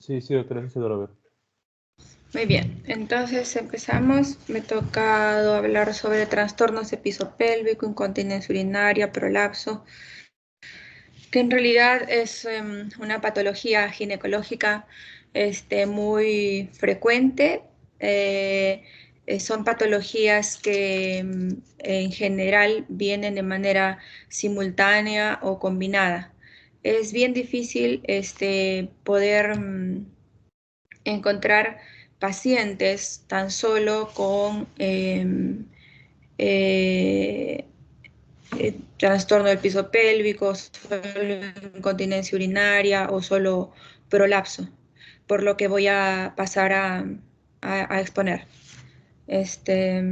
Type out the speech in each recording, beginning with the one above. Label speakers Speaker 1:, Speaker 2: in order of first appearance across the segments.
Speaker 1: Sí, sí, doctora, sí se logra ver.
Speaker 2: Muy bien, entonces empezamos. Me ha tocado hablar sobre trastornos de piso pélvico, incontinencia urinaria, prolapso, que en realidad es una patología ginecológica muy frecuente. Son patologías que en general vienen de manera simultánea o combinada. Es bien difícil poder encontrar pacientes tan solo con eh, trastorno del piso pélvico, solo incontinencia urinaria o solo prolapso, por lo que voy a pasar a exponer. Este,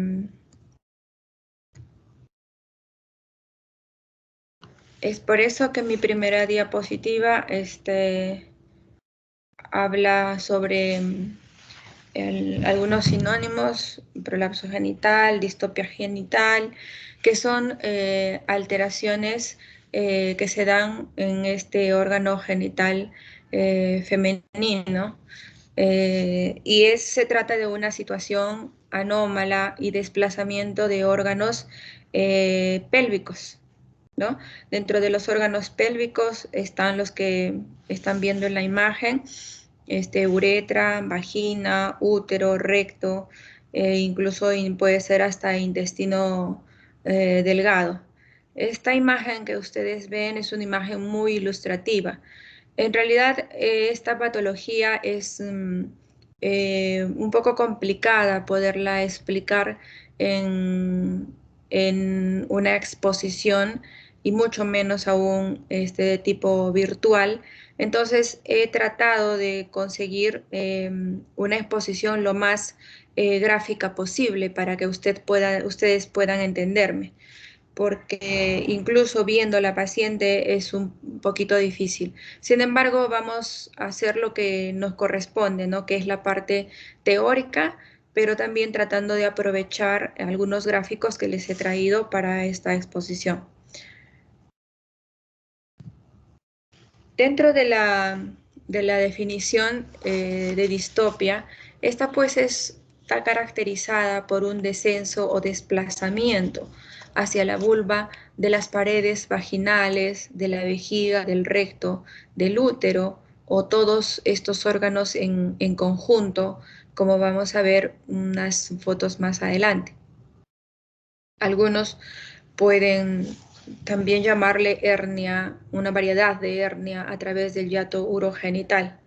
Speaker 2: es por eso que mi primera diapositiva habla sobre algunos sinónimos: prolapso genital, distopia genital, que son alteraciones que se dan en este órgano genital femenino. Se trata de una situación anómala y desplazamiento de órganos pélvicos, ¿no? Dentro de los órganos pélvicos están los que están viendo en la imagen: uretra, vagina, útero, recto, incluso puede ser hasta intestino delgado. Esta imagen que ustedes ven es una imagen muy ilustrativa. En realidad, esta patología es un poco complicada poderla explicar en, en una exposición, y mucho menos aún de tipo virtual. Entonces he tratado de conseguir una exposición lo más gráfica posible para que ustedes puedan entenderme, porque incluso viendo a la paciente es un poquito difícil. Sin embargo, vamos a hacer lo que nos corresponde, ¿no? Que es la parte teórica, pero también tratando de aprovechar algunos gráficos que les he traído para esta exposición. Dentro de la definición de distopia, esta pues está caracterizada por un descenso o desplazamiento hacia la vulva de las paredes vaginales, de la vejiga, del recto, del útero, o todos estos órganos en conjunto, como vamos a ver unas fotos más adelante. Algunos pueden también llamarle hernia, una variedad de hernia a través del hiato urogenital,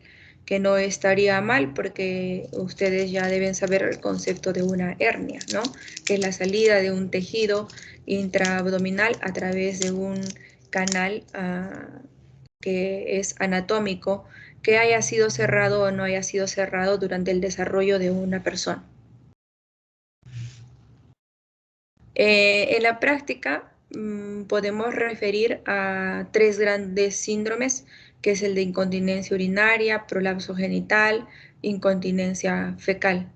Speaker 2: que no estaría mal porque ustedes ya deben saber el concepto de una hernia, ¿no? Que es la salida de un tejido intraabdominal a través de un canal que es anatómico, que haya sido cerrado o no haya sido cerrado durante el desarrollo de una persona. En la práctica podemos referir a tres grandes síndromes, que es el de incontinencia urinaria, prolapso genital, incontinencia fecal.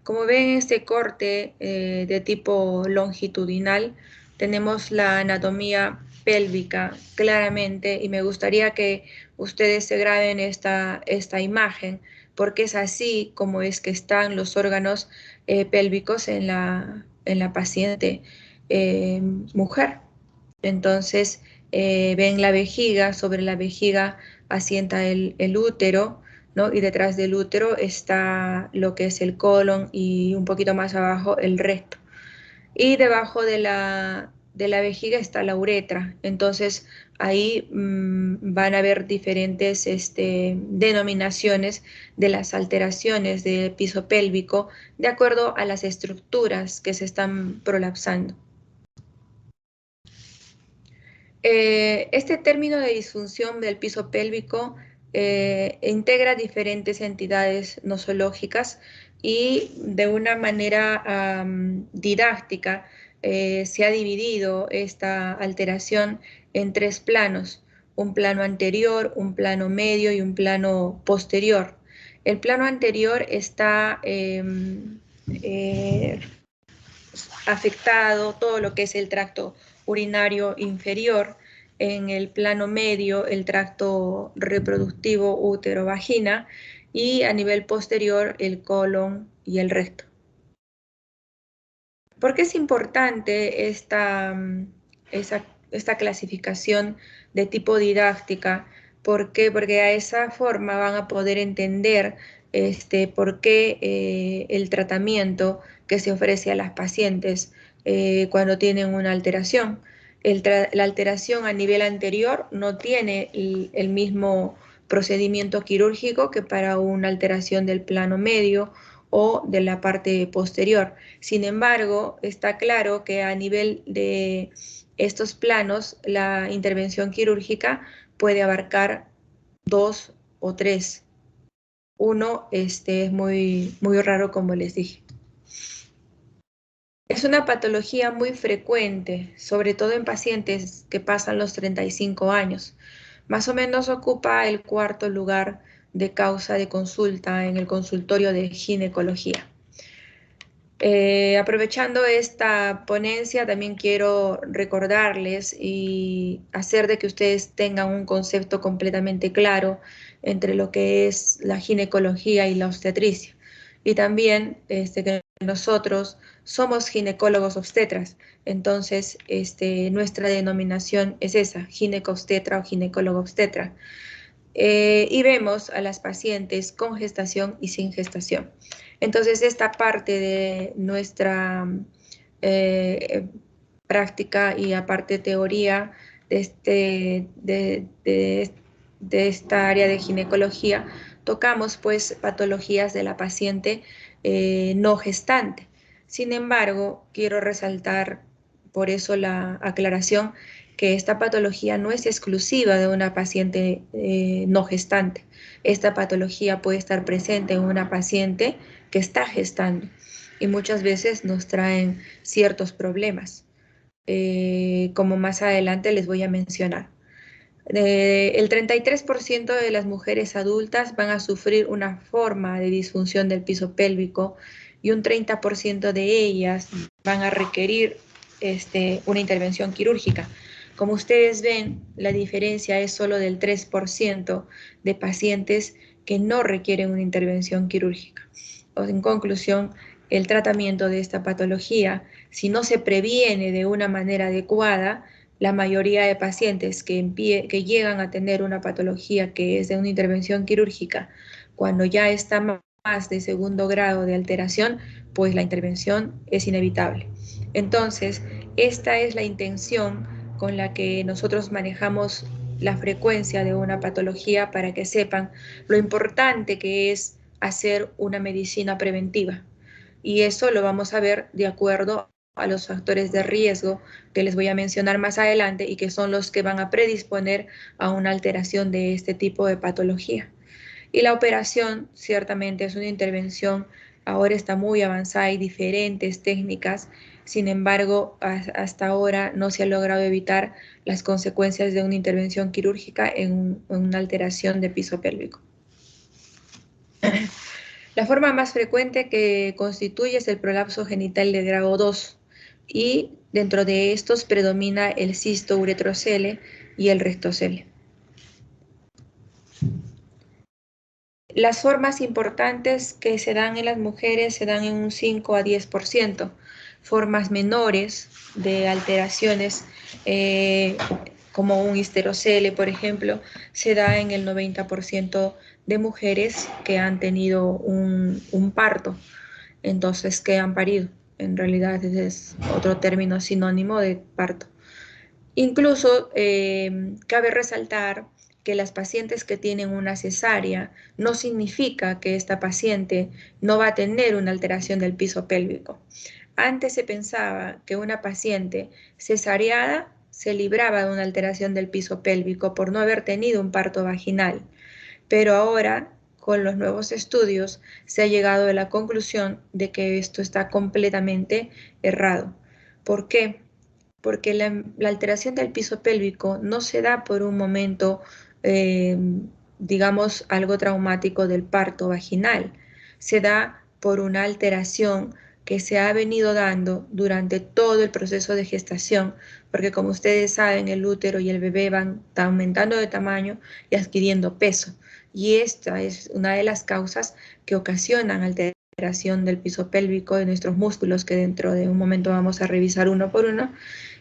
Speaker 2: Como ven en este corte de tipo longitudinal, tenemos la anatomía pélvica claramente, y me gustaría que ustedes se graben esta imagen, porque es así como es que están los órganos pélvicos en la paciente mujer. Entonces, ven la vejiga, sobre la vejiga asienta el útero, ¿no? Y detrás del útero está lo que es el colon, y un poquito más abajo el recto. Y debajo de la vejiga está la uretra. Entonces ahí van a haber diferentes denominaciones de las alteraciones del piso pélvico de acuerdo a las estructuras que se están prolapsando. Este término de disfunción del piso pélvico integra diferentes entidades nosológicas, y de una manera didáctica se ha dividido esta alteración en tres planos: un plano anterior, un plano medio y un plano posterior. El plano anterior está afectado todo lo que es el tracto urinario inferior. En el plano medio, el tracto reproductivo, útero, vagina, y a nivel posterior el colon y el recto. ¿Por qué es importante esta clasificación de tipo didáctica? ¿Por qué? Porque a esa forma van a poder entender por qué el tratamiento que se ofrece a las pacientes cuando tienen una alteración. La alteración a nivel anterior no tiene el mismo procedimiento quirúrgico que para una alteración del plano medio o de la parte posterior. Sin embargo, está claro que a nivel de estos planos, la intervención quirúrgica puede abarcar 2 o 3. Uno es muy raro, como les dije. Es una patología muy frecuente, sobre todo en pacientes que pasan los 35 años. Más o menos ocupa el cuarto lugar de causa de consulta en el consultorio de ginecología. Aprovechando esta ponencia, también quiero recordarles y hacer de que ustedes tengan un concepto completamente claro entre lo que es la ginecología y la obstetricia. Y también que nosotros somos ginecólogos obstetras, entonces nuestra denominación es esa, gineco-obstetra o ginecólogo obstetra. Y vemos a las pacientes con gestación y sin gestación. Entonces, esta parte de nuestra práctica y aparte teoría de esta área de ginecología, tocamos pues patologías de la paciente no gestante. Sin embargo, quiero resaltar por eso la aclaración que esta patología no es exclusiva de una paciente no gestante. Esta patología puede estar presente en una paciente que está gestando y muchas veces nos traen ciertos problemas, como más adelante les voy a mencionar. El 33% de las mujeres adultas van a sufrir una forma de disfunción del piso pélvico y un 30% de ellas van a requerir una intervención quirúrgica. Como ustedes ven, la diferencia es solo del 3% de pacientes que no requieren una intervención quirúrgica. En conclusión, el tratamiento de esta patología, si no se previene de una manera adecuada, la mayoría de pacientes que llegan a tener una patología que es de una intervención quirúrgica, cuando ya está más de segundo grado de alteración, pues la intervención es inevitable. Entonces, esta es la intención con la que nosotros manejamos la frecuencia de una patología para que sepan lo importante que es hacer una medicina preventiva. Y eso lo vamos a ver de acuerdo a los factores de riesgo que les voy a mencionar más adelante y que son los que van a predisponer a una alteración de este tipo de patología. Y la operación ciertamente es una intervención, ahora está muy avanzada, hay diferentes técnicas, sin embargo, hasta ahora no se ha logrado evitar las consecuencias de una intervención quirúrgica en una alteración de piso pélvico. La forma más frecuente que constituye es el prolapso genital de grado 2 y dentro de estos predomina el cisto uretrocele y el rectocele. Las formas importantes que se dan en las mujeres se dan en un 5 a 10%. Formas menores de alteraciones como un histerocele, por ejemplo, se da en el 90% de mujeres que han tenido un parto, entonces que han parido. En realidad ese es otro término sinónimo de parto. Incluso cabe resaltar que las pacientes que tienen una cesárea no significa que esta paciente no va a tener una alteración del piso pélvico. Antes se pensaba que una paciente cesareada se libraba de una alteración del piso pélvico por no haber tenido un parto vaginal, pero ahora con los nuevos estudios se ha llegado a la conclusión de que esto está completamente errado. ¿Por qué? Porque la alteración del piso pélvico no se da por un momento, digamos, algo traumático del parto vaginal, se da por una alteración que se ha venido dando durante todo el proceso de gestación, porque como ustedes saben, el útero y el bebé van aumentando de tamaño y adquiriendo peso. Y esta es una de las causas que ocasionan alteración del piso pélvico de nuestros músculos, que dentro de un momento vamos a revisar uno por uno,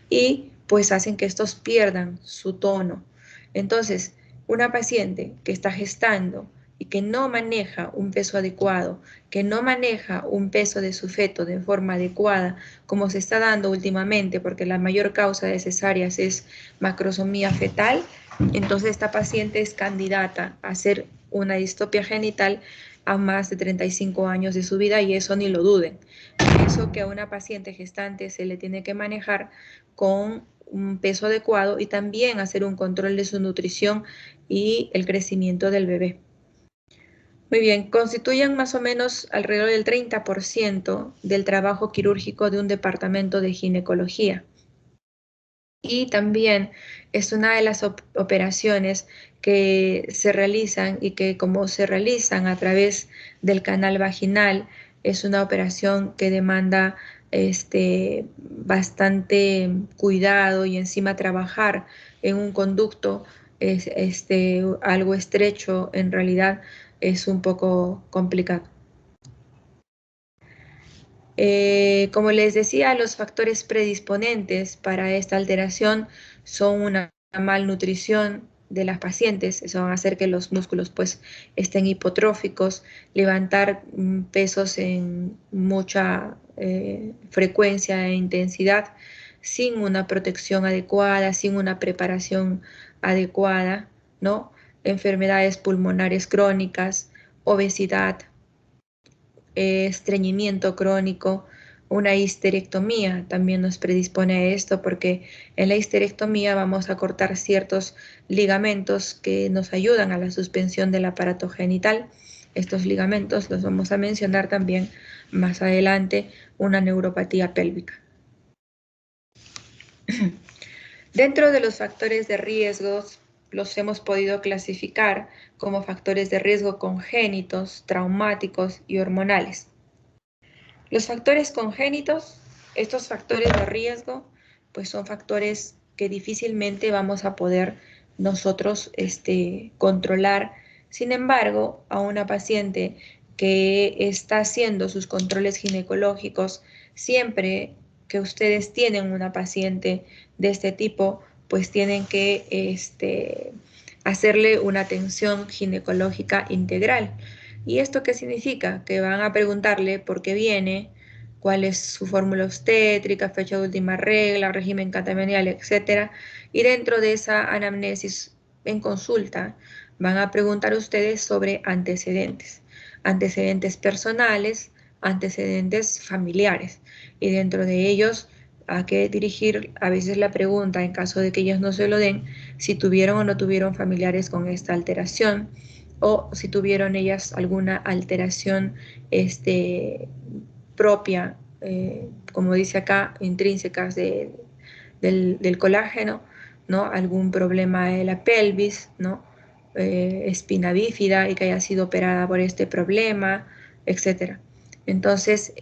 Speaker 2: y pues hacen que estos pierdan su tono. Entonces, una paciente que está gestando y que no maneja un peso adecuado, que no maneja un peso de su feto de forma adecuada, como se está dando últimamente, porque la mayor causa de cesáreas es macrosomía fetal, entonces esta paciente es candidata a hacer una distopia genital a más de 35 años de su vida, y eso ni lo duden. Eso que a una paciente gestante se le tiene que manejar con un peso adecuado y también hacer un control de su nutrición y el crecimiento del bebé. Muy bien, constituyen más o menos alrededor del 30% del trabajo quirúrgico de un departamento de ginecología. Y también es una de las operaciones que se realizan, y que como se realizan a través del canal vaginal, es una operación que demanda bastante cuidado, y encima trabajar en un conducto algo estrecho, en realidad es un poco complicado. Como les decía, los factores predisponentes para esta alteración son una malnutrición de las pacientes. Eso va a hacer que los músculos pues estén hipotróficos, levantar pesos en mucha frecuencia e intensidad, sin una protección adecuada, sin una preparación adecuada, ¿no? Enfermedades pulmonares crónicas, obesidad, estreñimiento crónico. Una histerectomía también nos predispone a esto, porque en la histerectomía vamos a cortar ciertos ligamentos que nos ayudan a la suspensión del aparato genital. Estos ligamentos los vamos a mencionar también más adelante, una neuropatía pélvica. Dentro de los factores de riesgos, los hemos podido clasificar como factores de riesgo congénitos, traumáticos y hormonales. Los factores congénitos, estos factores de riesgo, pues son factores que difícilmente vamos a poder nosotros controlar. Sin embargo, a una paciente que está haciendo sus controles ginecológicos, siempre que ustedes tienen una paciente de este tipo, pues tienen que hacerle una atención ginecológica integral. ¿Y esto qué significa? Que van a preguntarle por qué viene, cuál es su fórmula obstétrica, fecha de última regla, régimen catamenial, etc. Y dentro de esa anamnesis en consulta van a preguntar ustedes sobre antecedentes, antecedentes personales, antecedentes familiares. Y dentro de ellos a qué dirigir a veces la pregunta, en caso de que ellos no se lo den, si tuvieron o no tuvieron familiares con esta alteración, o si tuvieron ellas alguna alteración propia, como dice acá, intrínsecas del colágeno, ¿no? Algún problema de la pelvis, ¿no? Espina bífida y que haya sido operada por este problema, etc. Entonces,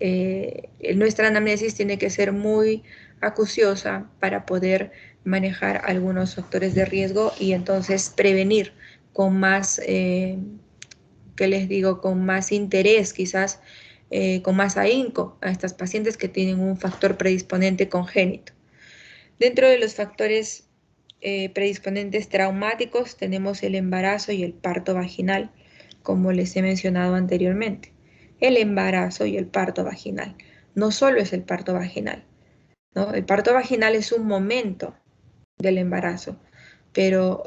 Speaker 2: nuestra anamnesis tiene que ser muy acuciosa para poder manejar algunos factores de riesgo, y entonces prevenir con más, ¿qué les digo?, con más interés, quizás con más ahínco, a estas pacientes que tienen un factor predisponente congénito. Dentro de los factores predisponentes traumáticos tenemos el embarazo y el parto vaginal, como les he mencionado anteriormente. El embarazo y el parto vaginal. No solo es el parto vaginal, ¿no? El parto vaginal es un momento del embarazo, pero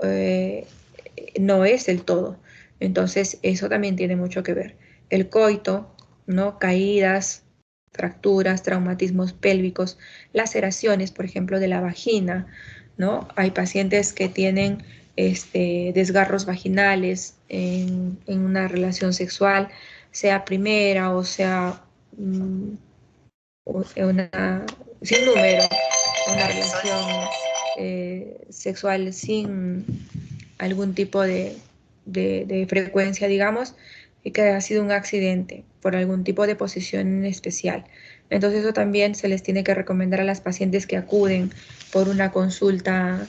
Speaker 2: no es el todo. Entonces, eso también tiene mucho que ver. El coito, ¿no? Caídas, fracturas, traumatismos pélvicos, laceraciones, por ejemplo, de la vagina, ¿no? Hay pacientes que tienen desgarros vaginales en una relación sexual, sea primera o sea sin número, una relación sexual sin algún tipo de frecuencia, digamos, y que ha sido un accidente por algún tipo de posición en especial. Entonces eso también se les tiene que recomendar a las pacientes que acuden por una consulta,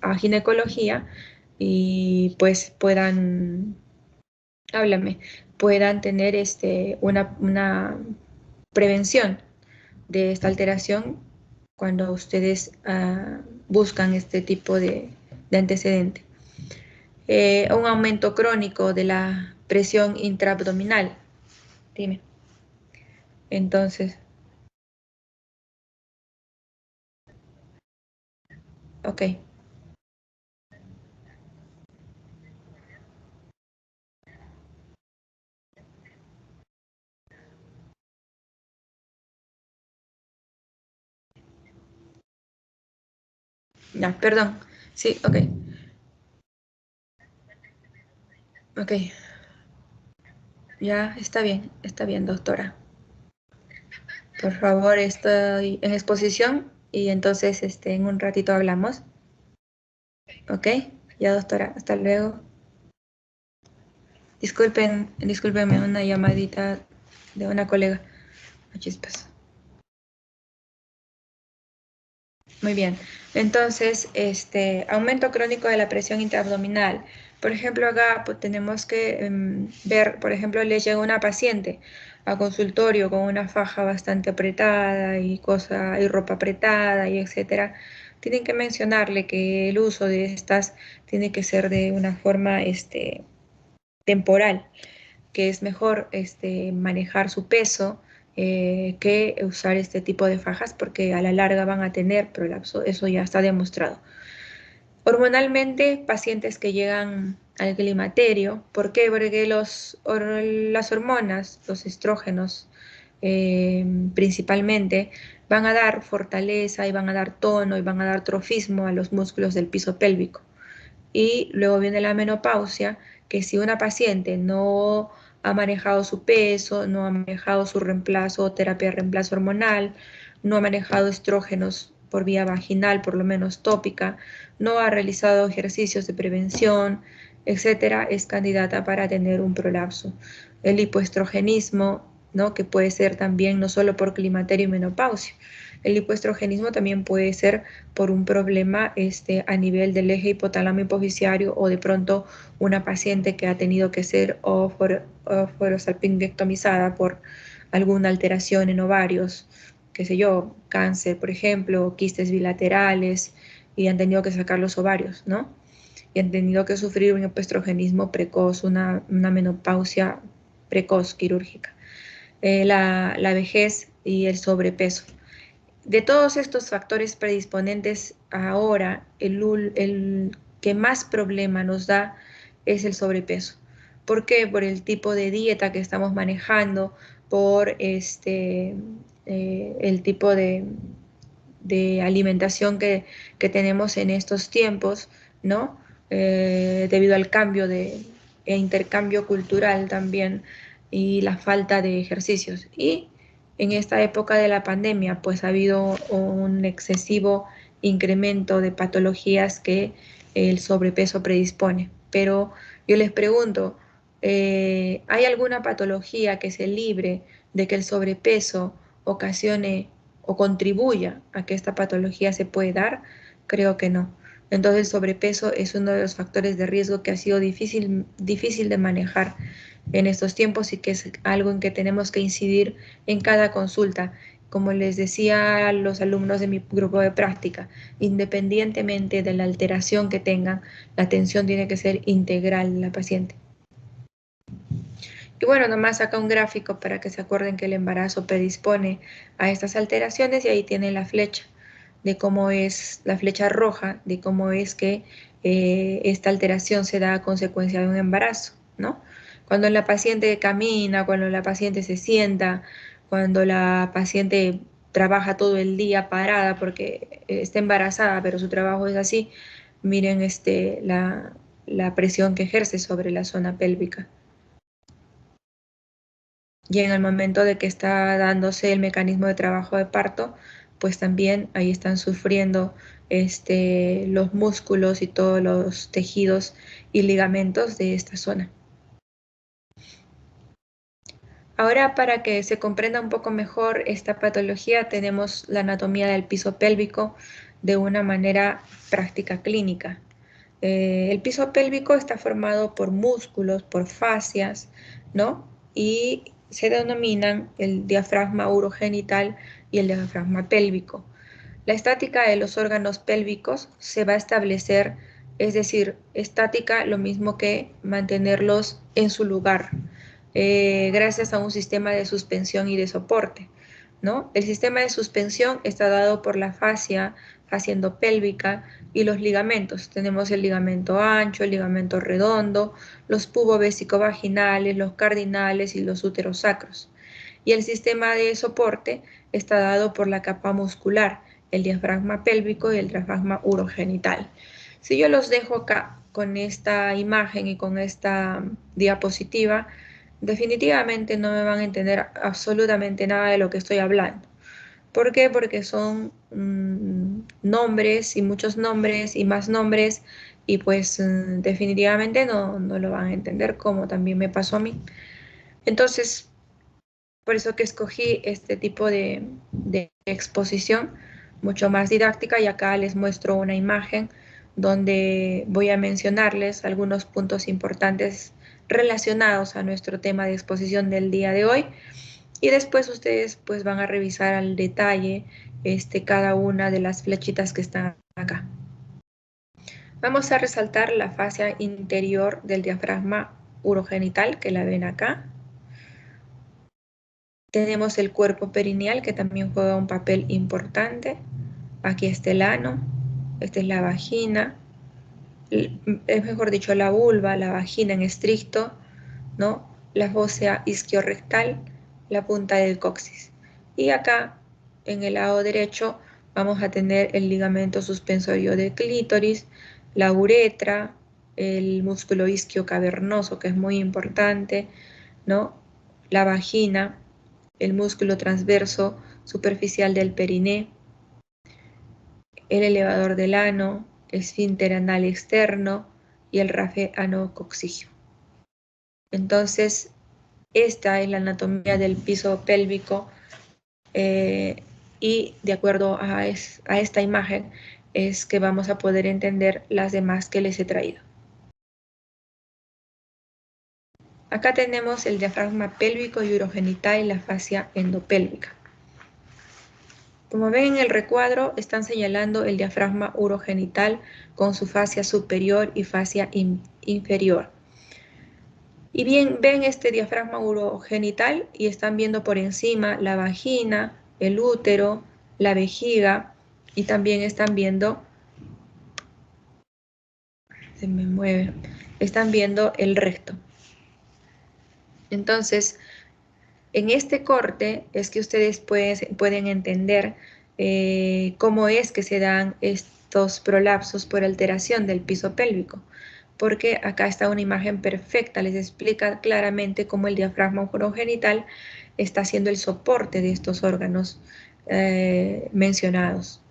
Speaker 2: a ginecología y pues háblame, puedan tener una prevención de esta alteración cuando ustedes buscan este tipo de antecedente. Un aumento crónico de la presión intraabdominal. Dime. Entonces, ok. Ya, perdón. Sí, ok. Ok. Ya, está bien, doctora. Por favor, estoy en exposición y entonces en un ratito hablamos. Ok. Ya, doctora, hasta luego. Discúlpenme, una llamadita de una colega. Chispas. Muy bien. Entonces, aumento crónico de la presión intraabdominal. Por ejemplo, acá pues, tenemos que ver, por ejemplo, le llega una paciente a consultorio con una faja bastante apretada y ropa apretada y etcétera. Tienen que mencionarle que el uso de estas tiene que ser de una forma temporal, que es mejor manejar su peso que usar este tipo de fajas porque a la larga van a tener prolapso, eso ya está demostrado. Hormonalmente, pacientes que llegan al climaterio, ¿por qué? Porque las hormonas, los estrógenos principalmente, van a dar fortaleza y van a dar tono y van a dar trofismo a los músculos del piso pélvico. Y luego viene la menopausia, que si una paciente no ha manejado su peso, no ha manejado su reemplazo o terapia de reemplazo hormonal, no ha manejado estrógenos por vía vaginal, por lo menos tópica, no ha realizado ejercicios de prevención, etcétera, es candidata para tener un prolapso. El hipoestrogenismo, ¿no? Que puede ser también no solo por climaterio y menopausia. El hipoestrogenismo también puede ser por un problema a nivel del eje hipotálamo hipoficiario o de pronto una paciente que ha tenido que ser ofosalpingectomizada por alguna alteración en ovarios, qué sé yo, cáncer, por ejemplo, quistes bilaterales y han tenido que sacar los ovarios, ¿no? Y han tenido que sufrir un hipoestrogenismo precoz, una menopausia precoz quirúrgica. La vejez y el sobrepeso. De todos estos factores predisponentes, ahora el que más problema nos da es el sobrepeso. ¿Por qué? Por el tipo de dieta que estamos manejando, por el tipo de alimentación que tenemos en estos tiempos, ¿no? Debido al cambio e intercambio cultural también y la falta de ejercicios. Y en esta época de la pandemia, pues ha habido un excesivo incremento de patologías que el sobrepeso predispone. Pero yo les pregunto, ¿hay alguna patología que se libre de que el sobrepeso ocasione o contribuya a que esta patología se puede dar? Creo que no. Entonces el sobrepeso es uno de los factores de riesgo que ha sido difícil de manejar en estos tiempos y que es algo en que tenemos que incidir en cada consulta. Como les decía a los alumnos de mi grupo de práctica, independientemente de la alteración que tengan, la atención tiene que ser integral en la paciente. Y bueno, nomás saca un gráfico para que se acuerden que el embarazo predispone a estas alteraciones y ahí tiene la flecha de cómo es la flecha roja, de cómo es que esta alteración se da a consecuencia de un embarazo, ¿no? Cuando la paciente camina, cuando la paciente se sienta, cuando la paciente trabaja todo el día parada porque está embarazada, pero su trabajo es así, miren la presión que ejerce sobre la zona pélvica. Y en el momento de que está dándose el mecanismo de trabajo de parto, pues también ahí están sufriendo los músculos y todos los tejidos y ligamentos de esta zona. Ahora, para que se comprenda un poco mejor esta patología, tenemos la anatomía del piso pélvico de una manera práctica clínica. El piso pélvico está formado por músculos, por fascias, ¿no? Y se denominan el diafragma urogenital y el diafragma pélvico. La estática de los órganos pélvicos se va a establecer, es decir, estática lo mismo que mantenerlos en su lugar, gracias a un sistema de suspensión y de soporte, ¿no? El sistema de suspensión está dado por la fascia endopélvica y los ligamentos. Tenemos el ligamento ancho, el ligamento redondo, los pubovesicovaginales, los cardinales y los úteros sacros. Y el sistema de soporte está dado por la capa muscular, el diafragma pélvico y el diafragma urogenital. Si yo los dejo acá con esta imagen y con esta diapositiva, definitivamente no me van a entender absolutamente nada de lo que estoy hablando. ¿Por qué? Porque son nombres y muchos nombres y más nombres y pues definitivamente no lo van a entender, como también me pasó a mí. Entonces, por eso que escogí este tipo de exposición mucho más didáctica, y acá les muestro una imagen donde voy a mencionarles algunos puntos importantes relacionados a nuestro tema de exposición del día de hoy, y después ustedes pues van a revisar al detalle cada una de las flechitas que están acá. Vamos a resaltar la fascia interior del diafragma urogenital, que la ven acá. Tenemos el cuerpo perineal, que también juega un papel importante. Aquí está el ano, esta es la vagina, es mejor dicho la vulva, la vagina en estricto, ¿no? La fósea isquiorrectal, la punta del coxis. Y acá, en el lado derecho, vamos a tener el ligamento suspensorio de clítoris, la uretra, el músculo isquio cavernoso, que es muy importante, ¿no? La vagina, el músculo transverso superficial del periné, el elevador del ano, esfínter anal externo y el rafe anococcigio. Entonces, esta es la anatomía del piso pélvico, y de acuerdo a esta imagen es que vamos a poder entender las demás que les he traído. Acá tenemos el diafragma pélvico y urogenital y la fascia endopélvica. Como ven en el recuadro, están señalando el diafragma urogenital con su fascia superior y fascia inferior. Y bien, ven este diafragma urogenital y están viendo por encima la vagina, el útero, la vejiga, y también están viendo, se me mueve, están viendo el recto. Entonces, en este corte es que ustedes pueden entender cómo es que se dan estos prolapsos por alteración del piso pélvico, porque acá está una imagen perfecta, les explica claramente cómo el diafragma urogenital está haciendo el soporte de estos órganos mencionados.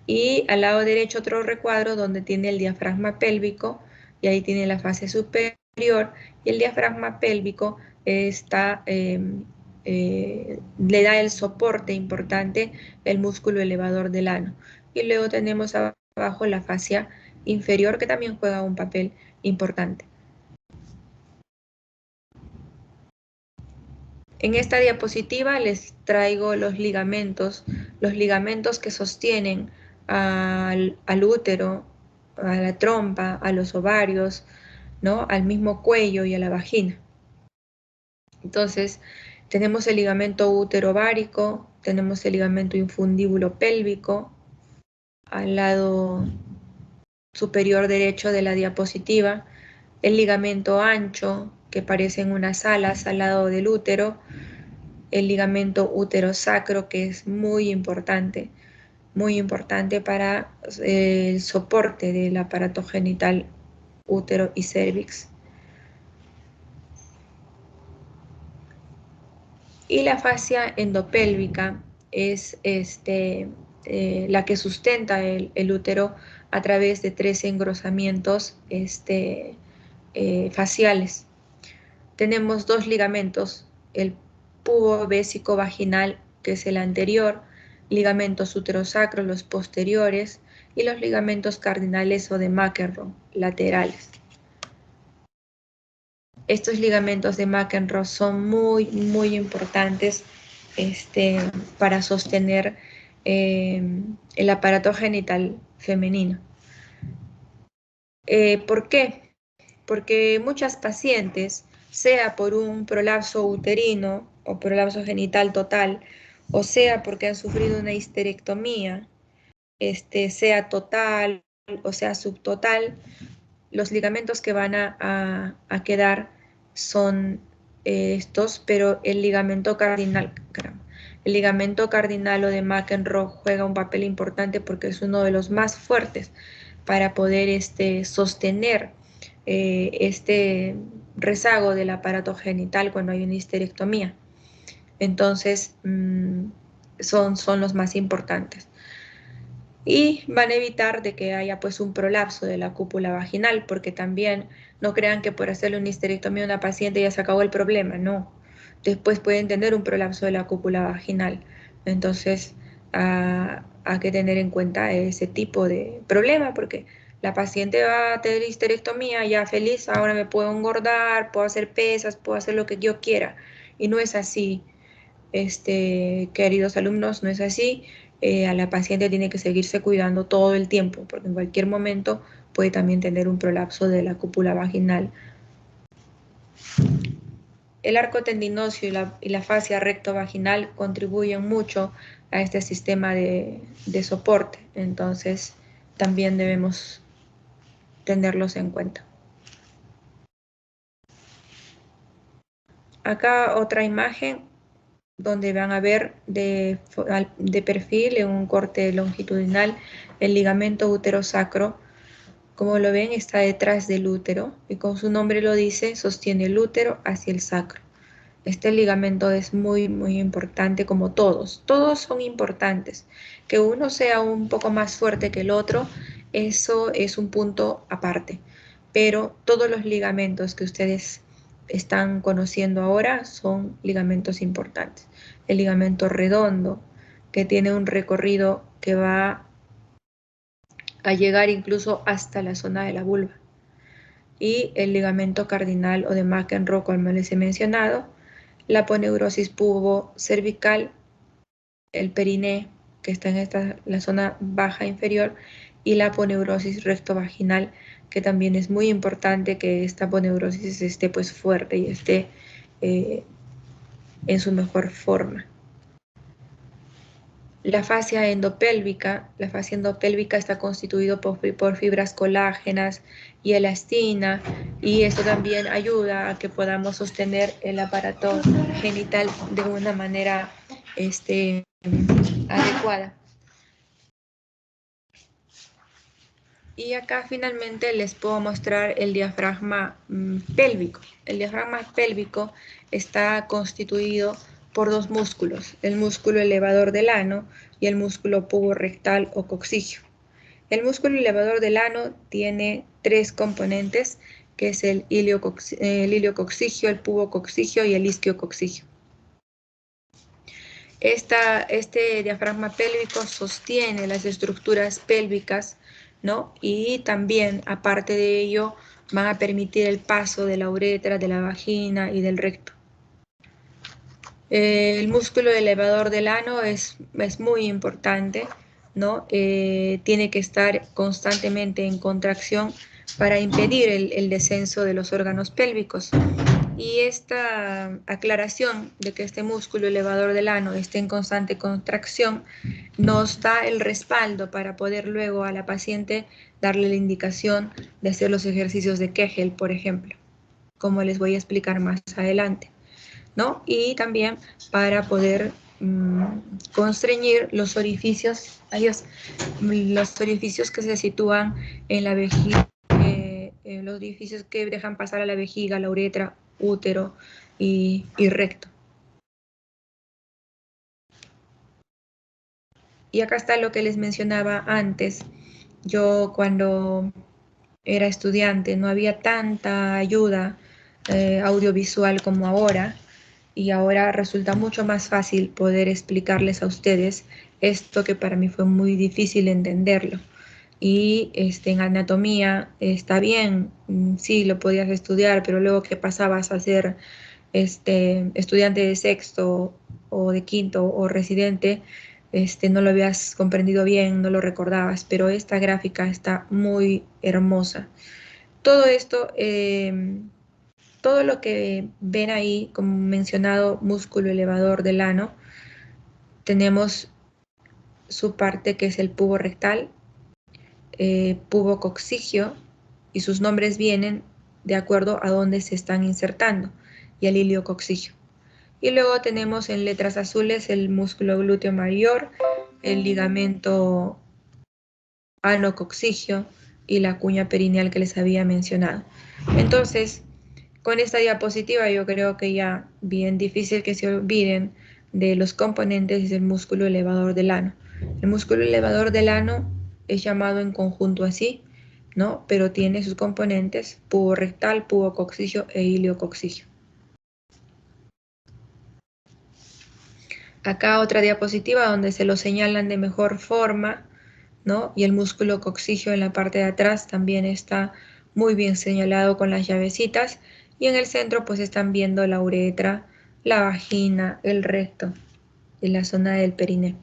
Speaker 2: Y al lado derecho otro recuadro donde tiene el diafragma pélvico, y ahí tiene la fase superior, y el diafragma pélvico está, le da el soporte importante el músculo elevador del ano. Y luego tenemos abajo la fascia inferior, que también juega un papel importante. En esta diapositiva les traigo los ligamentos que sostienen al útero, a la trompa, a los ovarios, ¿no? Al mismo cuello y a la vagina. Entonces, tenemos el ligamento útero-ovárico, tenemos el ligamento infundíbulo pélvico al lado superior derecho de la diapositiva, el ligamento ancho, que parecen unas alas al lado del útero, el ligamento útero-sacro, que es muy importante para el soporte del aparato genital, útero y cervix. Y la fascia endopélvica es la que sustenta el útero a través de 13 engrosamientos faciales. Tenemos dos ligamentos, el pubo bésico vaginal, que es el anterior, ligamentos uterosacros, los posteriores, y los ligamentos cardinales o de McEnroe, laterales. Estos ligamentos de McEnroe son muy importantes para sostener el aparato genital femenino. ¿Por qué? Porque muchas pacientes, sea por un prolapso uterino o prolapso genital total, o sea porque han sufrido una histerectomía, sea total o sea subtotal, los ligamentos que van a quedar son estos, pero el ligamento cardinal o de McEnroe juega un papel importante porque es uno de los más fuertes para poder sostener este rezago del aparato genital cuando hay una histerectomía. Entonces, son los más importantes. Y van a evitar de que haya pues un prolapso de la cúpula vaginal, porque también no crean que por hacerle una histerectomía a una paciente ya se acabó el problema, no. Después pueden tener un prolapso de la cúpula vaginal. Entonces, hay que tener en cuenta ese tipo de problema, porque la paciente va a tener histerectomía ya feliz, ahora me puedo engordar, puedo hacer pesas, puedo hacer lo que yo quiera. Y no es así, queridos alumnos, no es así. A la paciente tiene que seguirse cuidando todo el tiempo, porque en cualquier momento puede también tener un prolapso de la cúpula vaginal. El arco tendinoso y la fascia rectovaginal contribuyen mucho a este sistema de soporte, entonces también debemos tenerlos en cuenta. Acá otra imagen donde van a ver de perfil en un corte longitudinal el ligamento uterosacro. Como lo ven, está detrás del útero y como su nombre lo dice, sostiene el útero hacia el sacro. Este ligamento es muy importante, como todos son importantes. Que uno sea un poco más fuerte que el otro, eso es un punto aparte, pero todos los ligamentos que ustedes están conociendo ahora son ligamentos importantes. El ligamento redondo, que tiene un recorrido que va a llegar incluso hasta la zona de la vulva, y el ligamento cardinal o de McEnroe, como les he mencionado, la aponeurosis pubo-cervical, el periné, que está en la zona baja inferior, y la aponeurosis rectovaginal, que también es muy importante que esta aponeurosis esté pues fuerte y esté en su mejor forma. La fascia endopélvica está constituido por fibras colágenas y elastina, y esto también ayuda a que podamos sostener el aparato genital de una manera adecuada. Y acá finalmente les puedo mostrar el diafragma pélvico. El diafragma pélvico está constituido por dos músculos, el músculo elevador del ano y el músculo puborectal o coccigio. El músculo elevador del ano tiene tres componentes, que es el iliococcigio, el pubococcigio y el isquiococcigio. Este diafragma pélvico sostiene las estructuras pélvicas, ¿no? Y también, aparte de ello, van a permitir el paso de la uretra, de la vagina y del recto. El músculo elevador del ano es muy importante, ¿no? Tiene que estar constantemente en contracción para impedir el descenso de los órganos pélvicos. Y esta aclaración de que este músculo elevador del ano esté en constante contracción nos da el respaldo para poder luego a la paciente darle la indicación de hacer los ejercicios de Kegel, por ejemplo, como les voy a explicar más adelante, ¿no? Y también para poder constreñir los orificios que se sitúan en la vejiga, los orificios que dejan pasar a la vejiga, la uretra, útero y recto. Y acá está lo que les mencionaba antes. Yo cuando era estudiante no había tanta ayuda audiovisual como ahora, y ahora resulta mucho más fácil poder explicarles a ustedes esto que para mí fue muy difícil entenderlo. Y en anatomía está bien, sí, lo podías estudiar, pero luego que pasabas a ser estudiante de sexto o de quinto o residente, no lo habías comprendido bien, no lo recordabas, pero esta gráfica está muy hermosa. Todo esto, todo lo que ven ahí, como mencionado, músculo elevador del ano, tenemos su parte que es el pubo rectal, pubo coccigio, y sus nombres vienen de acuerdo a dónde se están insertando, y el ilio coccigio. Y luego tenemos en letras azules el músculo glúteo mayor, el ligamento ano-coccigio y la cuña perineal que les había mencionado. Entonces, con esta diapositiva yo creo que ya bien difícil que se olviden de los componentes del músculo elevador del ano. El músculo elevador del ano es llamado en conjunto así, ¿no? Pero tiene sus componentes pubo rectal, pubo coccigio e ilio coccigio. Acá otra diapositiva donde se lo señalan de mejor forma, ¿no? Y el músculo coccigio en la parte de atrás también está muy bien señalado con las llavecitas. Y en el centro pues están viendo la uretra, la vagina, el recto y la zona del periné.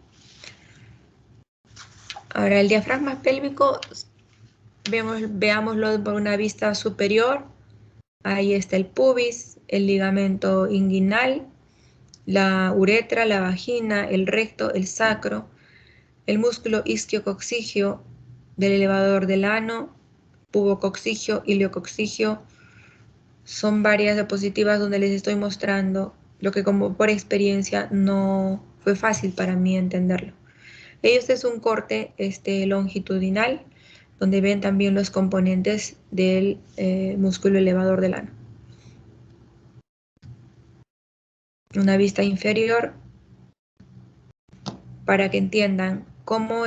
Speaker 2: Ahora el diafragma pélvico, veámoslo por una vista superior. Ahí está el pubis, el ligamento inguinal, la uretra, la vagina, el recto, el sacro, el músculo isquiococcigio del elevador del ano, pubococcigio, iliococcigio. Son varias diapositivas donde les estoy mostrando lo que como por experiencia no fue fácil para mí entenderlo. Este es un corte longitudinal donde ven también los componentes del músculo elevador del ano. Una vista inferior para que entiendan cómo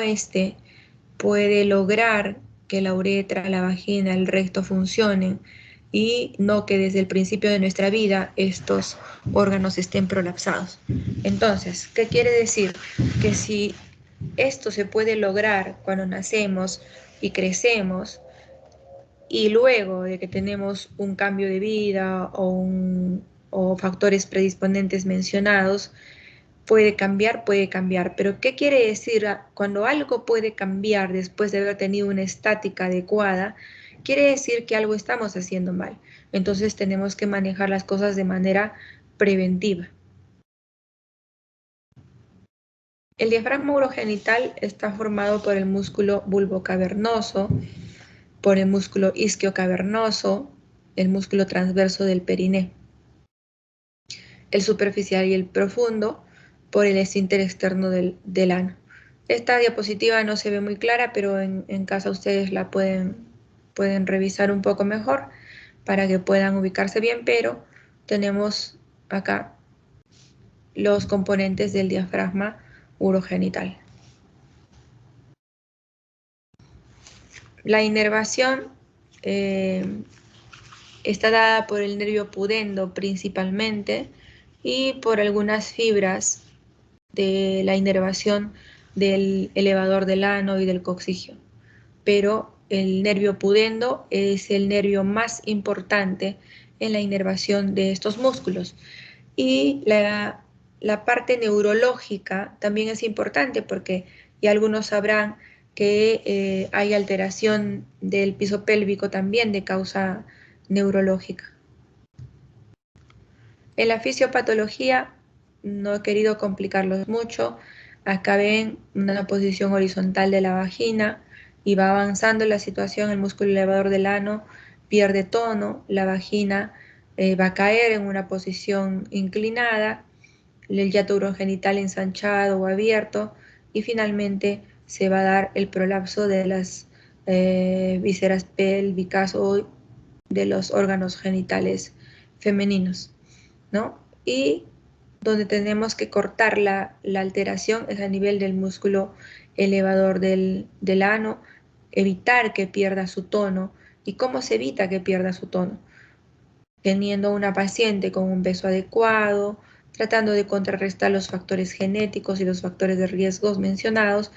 Speaker 2: puede lograr que la uretra, la vagina, el recto funcionen y no que desde el principio de nuestra vida estos órganos estén prolapsados. Entonces, ¿qué quiere decir? Que si esto se puede lograr cuando nacemos y crecemos, y luego de que tenemos un cambio de vida o factores predisponentes mencionados, puede cambiar, pero ¿qué quiere decir cuando algo puede cambiar después de haber tenido una estática adecuada? Quiere decir que algo estamos haciendo mal. Entonces tenemos que manejar las cosas de manera preventiva. El diafragma urogenital está formado por el músculo bulbocavernoso, por el músculo isquiocavernoso, el músculo transverso del periné, el superficial y el profundo por el esfínter externo del ano. Esta diapositiva no se ve muy clara, pero en casa ustedes la pueden revisar un poco mejor para que puedan ubicarse bien, pero tenemos acá los componentes del diafragma urogenital. La inervación está dada por el nervio pudendo principalmente y por algunas fibras de la inervación del elevador del ano y del coccigio. Pero el nervio pudendo es el nervio más importante en la inervación de estos músculos. Y la parte neurológica también es importante porque ya algunos sabrán que hay alteración del piso pélvico también de causa neurológica. En la fisiopatología no he querido complicarlos mucho. Acá ven una posición horizontal de la vagina y va avanzando la situación, el músculo elevador del ano pierde tono, la vagina va a caer en una posición inclinada, el yato urogenital ensanchado o abierto y finalmente se va a dar el prolapso de las vísceras pélvicas o de los órganos genitales femeninos, ¿no? Y donde tenemos que cortar la alteración es a nivel del músculo elevador del ano, evitar que pierda su tono. ¿Y cómo se evita que pierda su tono? Teniendo una paciente con un peso adecuado, tratando de contrarrestar los factores genéticos y los factores de riesgos mencionados,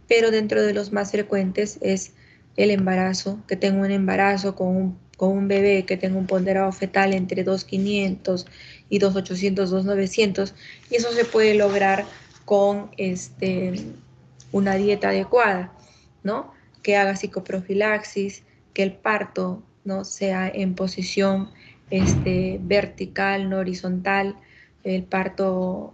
Speaker 2: pero dentro de los más frecuentes es el embarazo, que tenga un embarazo con un bebé que tenga un ponderado fetal entre 2.500 y 2.800, 2.900, y eso se puede lograr con una dieta adecuada, ¿no? Que haga psicoprofilaxis, que el parto no sea en posición vertical, no horizontal, el parto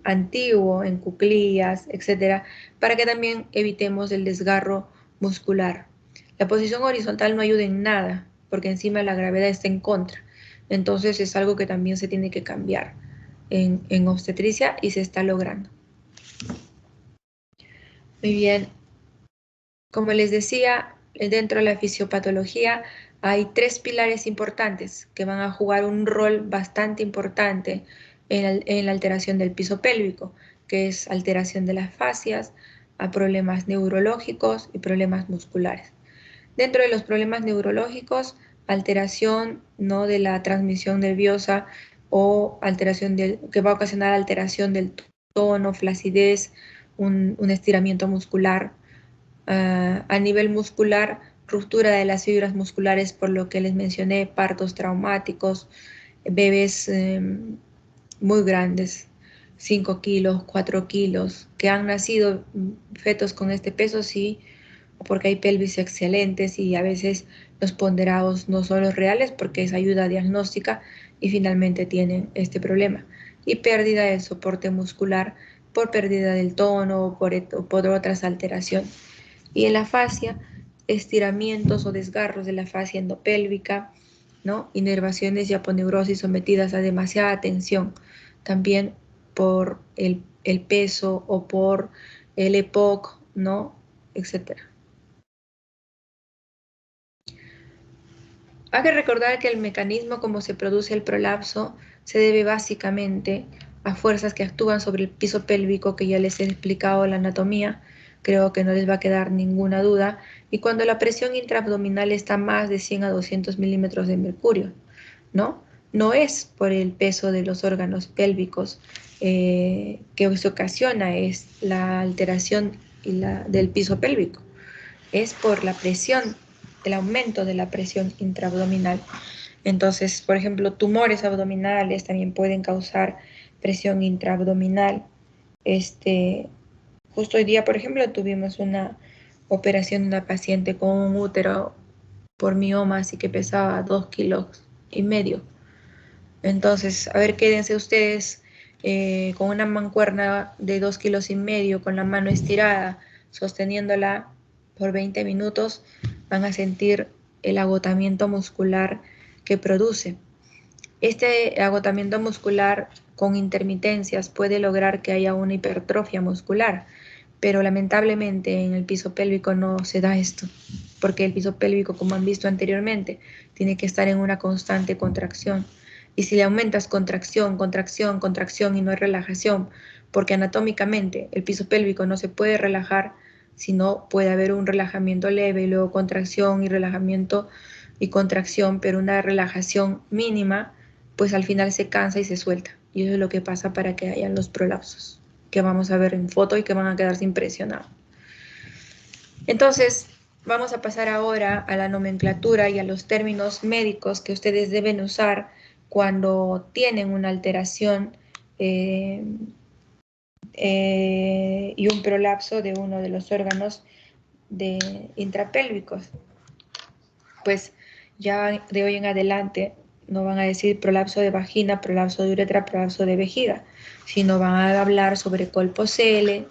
Speaker 2: antiguo, en cuclillas, etcétera, para que también evitemos el desgarro muscular. La posición horizontal no ayuda en nada, porque encima la gravedad está en contra. Entonces es algo que también se tiene que cambiar en obstetricia y se está logrando. Muy bien. Como les decía, dentro de la fisiopatología hay 3 pilares importantes que van a jugar un rol bastante importante en la alteración del piso pélvico, que es alteración de las fascias, a problemas neurológicos y problemas musculares. Dentro de los problemas neurológicos, alteración, ¿no?, de la transmisión nerviosa o alteración que va a ocasionar alteración del tono, flacidez, un estiramiento muscular. A nivel muscular, ruptura de las fibras musculares, por lo que les mencioné, partos traumáticos, bebés muy grandes, 5 kilos, 4 kilos, que han nacido fetos con este peso, sí, porque hay pelvis excelentes y a veces los ponderados no son los reales porque es ayuda diagnóstica y finalmente tienen este problema. Y pérdida del soporte muscular por pérdida del tono o por otras alteraciones. Y en la fascia, estiramientos o desgarros de la fascia endopélvica, ¿no? Inervaciones y aponeurosis sometidas a demasiada tensión, también por el peso o por el EPOC, ¿no? Etcétera. Hay que recordar que el mecanismo como se produce el prolapso se debe básicamente a fuerzas que actúan sobre el piso pélvico, que ya les he explicado la anatomía, creo que no les va a quedar ninguna duda, y cuando la presión intraabdominal está más de 100 a 200 milímetros de mercurio, ¿no? No es por el peso de los órganos pélvicos que se ocasiona es la alteración del piso pélvico, es por la presión, el aumento de la presión intraabdominal. Entonces, por ejemplo, tumores abdominales también pueden causar presión intraabdominal. Justo hoy día, por ejemplo, tuvimos una operación de una paciente con un útero por mioma, así que pesaba 2,5 kilos. Entonces, a ver, quédense ustedes con una mancuerna de 2,5 kilos, con la mano estirada, sosteniéndola por 20 minutos, van a sentir el agotamiento muscular que produce. Este agotamiento muscular con intermitencias puede lograr que haya una hipertrofia muscular, pero lamentablemente en el piso pélvico no se da esto, porque el piso pélvico, como han visto anteriormente, tiene que estar en una constante contracción. Y si le aumentas contracción, contracción, contracción y no hay relajación, porque anatómicamente el piso pélvico no se puede relajar, sino puede haber un relajamiento leve y luego contracción y relajamiento y contracción, pero una relajación mínima, pues al final se cansa y se suelta. Y eso es lo que pasa para que hayan los prolapsos, que vamos a ver en foto y que van a quedarse impresionados. Entonces, vamos a pasar ahora a la nomenclatura y a los términos médicos que ustedes deben usar cuando tienen una alteración y un prolapso de uno de los órganos intrapélvicos. Pues ya de hoy en adelante no van a decir prolapso de vagina, prolapso de uretra, prolapso de vejiga, sino van a hablar sobre colpocele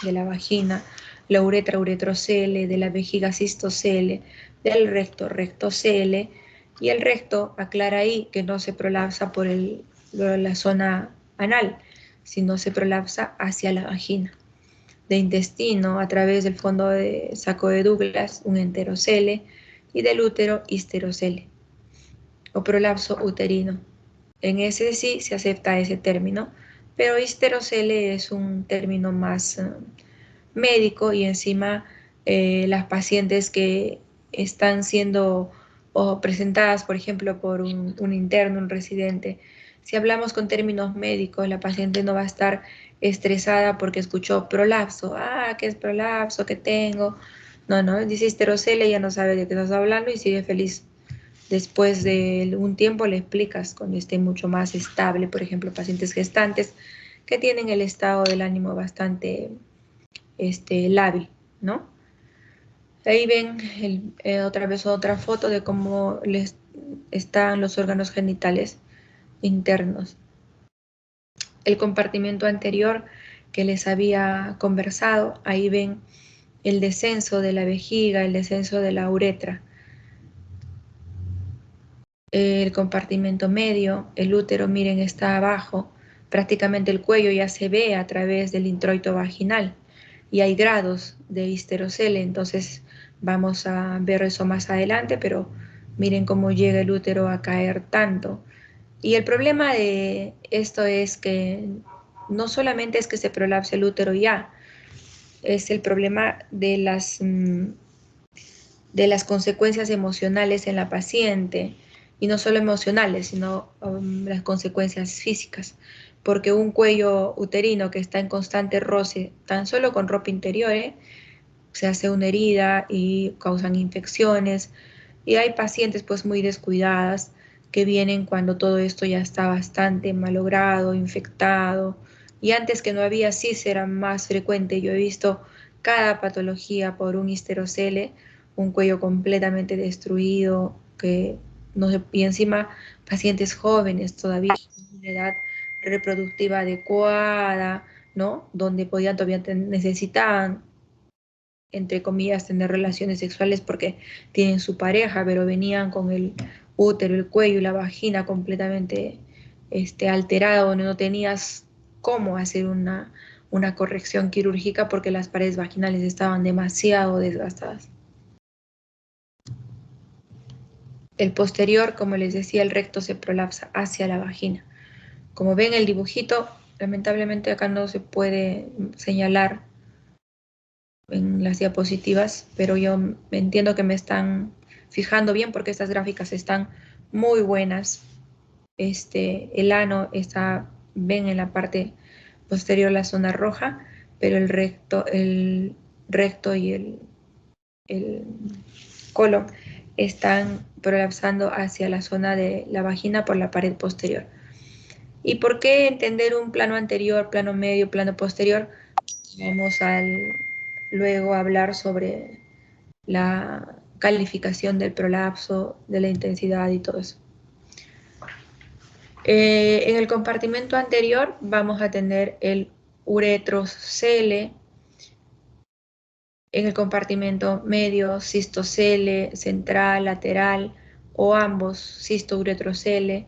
Speaker 2: de la vagina, la uretra, uretrocele, de la vejiga, cistocele, del recto, rectocele, y el recto aclara ahí que no se prolapsa por la zona anal, sino se prolapsa hacia la vagina. De intestino, a través del fondo de saco de Douglas, un enterocele, y del útero, histerocele, o prolapso uterino. En ese sí se acepta ese término, pero histerocele es un término más médico y encima las pacientes que están siendo presentadas, por ejemplo, por un interno, un residente, Si hablamos con términos médicos, la paciente no va a estar estresada porque escuchó prolapso. Ah, ¿qué es prolapso? ¿Qué tengo? No, no, dice histerocele, ya no sabe de qué estás hablando y sigue feliz. Después de un tiempo le explicas cuando esté mucho más estable, por ejemplo, pacientes gestantes que tienen el estado del ánimo bastante lábil, ¿no? Ahí ven otra vez otra foto de cómo les están los órganos genitales internos. El compartimiento anterior que les había conversado, ahí ven el descenso de la vejiga, el descenso de la uretra. El compartimento medio, el útero, miren, está abajo, prácticamente el cuello ya se ve a través del introito vaginal y hay grados de histerocele, entonces vamos a ver eso más adelante, pero miren cómo llega el útero a caer tanto. Y el problema de esto es que no solamente es que se prolapse el útero ya, es el problema de las consecuencias emocionales en la paciente, y no solo emocionales, sino las consecuencias físicas, porque un cuello uterino que está en constante roce, tan solo con ropa interior, se hace una herida y causan infecciones, y hay pacientes pues muy descuidadas que vienen cuando todo esto ya está bastante malogrado, infectado, y antes que no había CIS era más frecuente. Yo he visto cada patología por un histerocele, un cuello completamente destruido, que no sé, y encima pacientes jóvenes todavía con una edad reproductiva adecuada, ¿no? Donde podían todavía necesitaban, entre comillas, tener relaciones sexuales porque tienen su pareja, pero venían con el útero, el cuello y la vagina completamente alterado, donde no tenías cómo hacer una corrección quirúrgica porque las paredes vaginales estaban demasiado desgastadas. El posterior, como les decía, el recto se prolapsa hacia la vagina. Como ven el dibujito, lamentablemente acá no se puede señalar en las diapositivas, pero yo entiendo que me están fijando bien porque estas gráficas están muy buenas. El ano está, ven en la parte posterior la zona roja, pero el recto y el colon están prolapsando hacia la zona de la vagina por la pared posterior. ¿Y por qué entender un plano anterior, plano medio, plano posterior? Vamos luego a hablar sobre la calificación del prolapso, de la intensidad y todo eso. En el compartimento anterior vamos a tener el uretrocele, en el compartimento medio cistocele, central, lateral o ambos, cistouretrocele,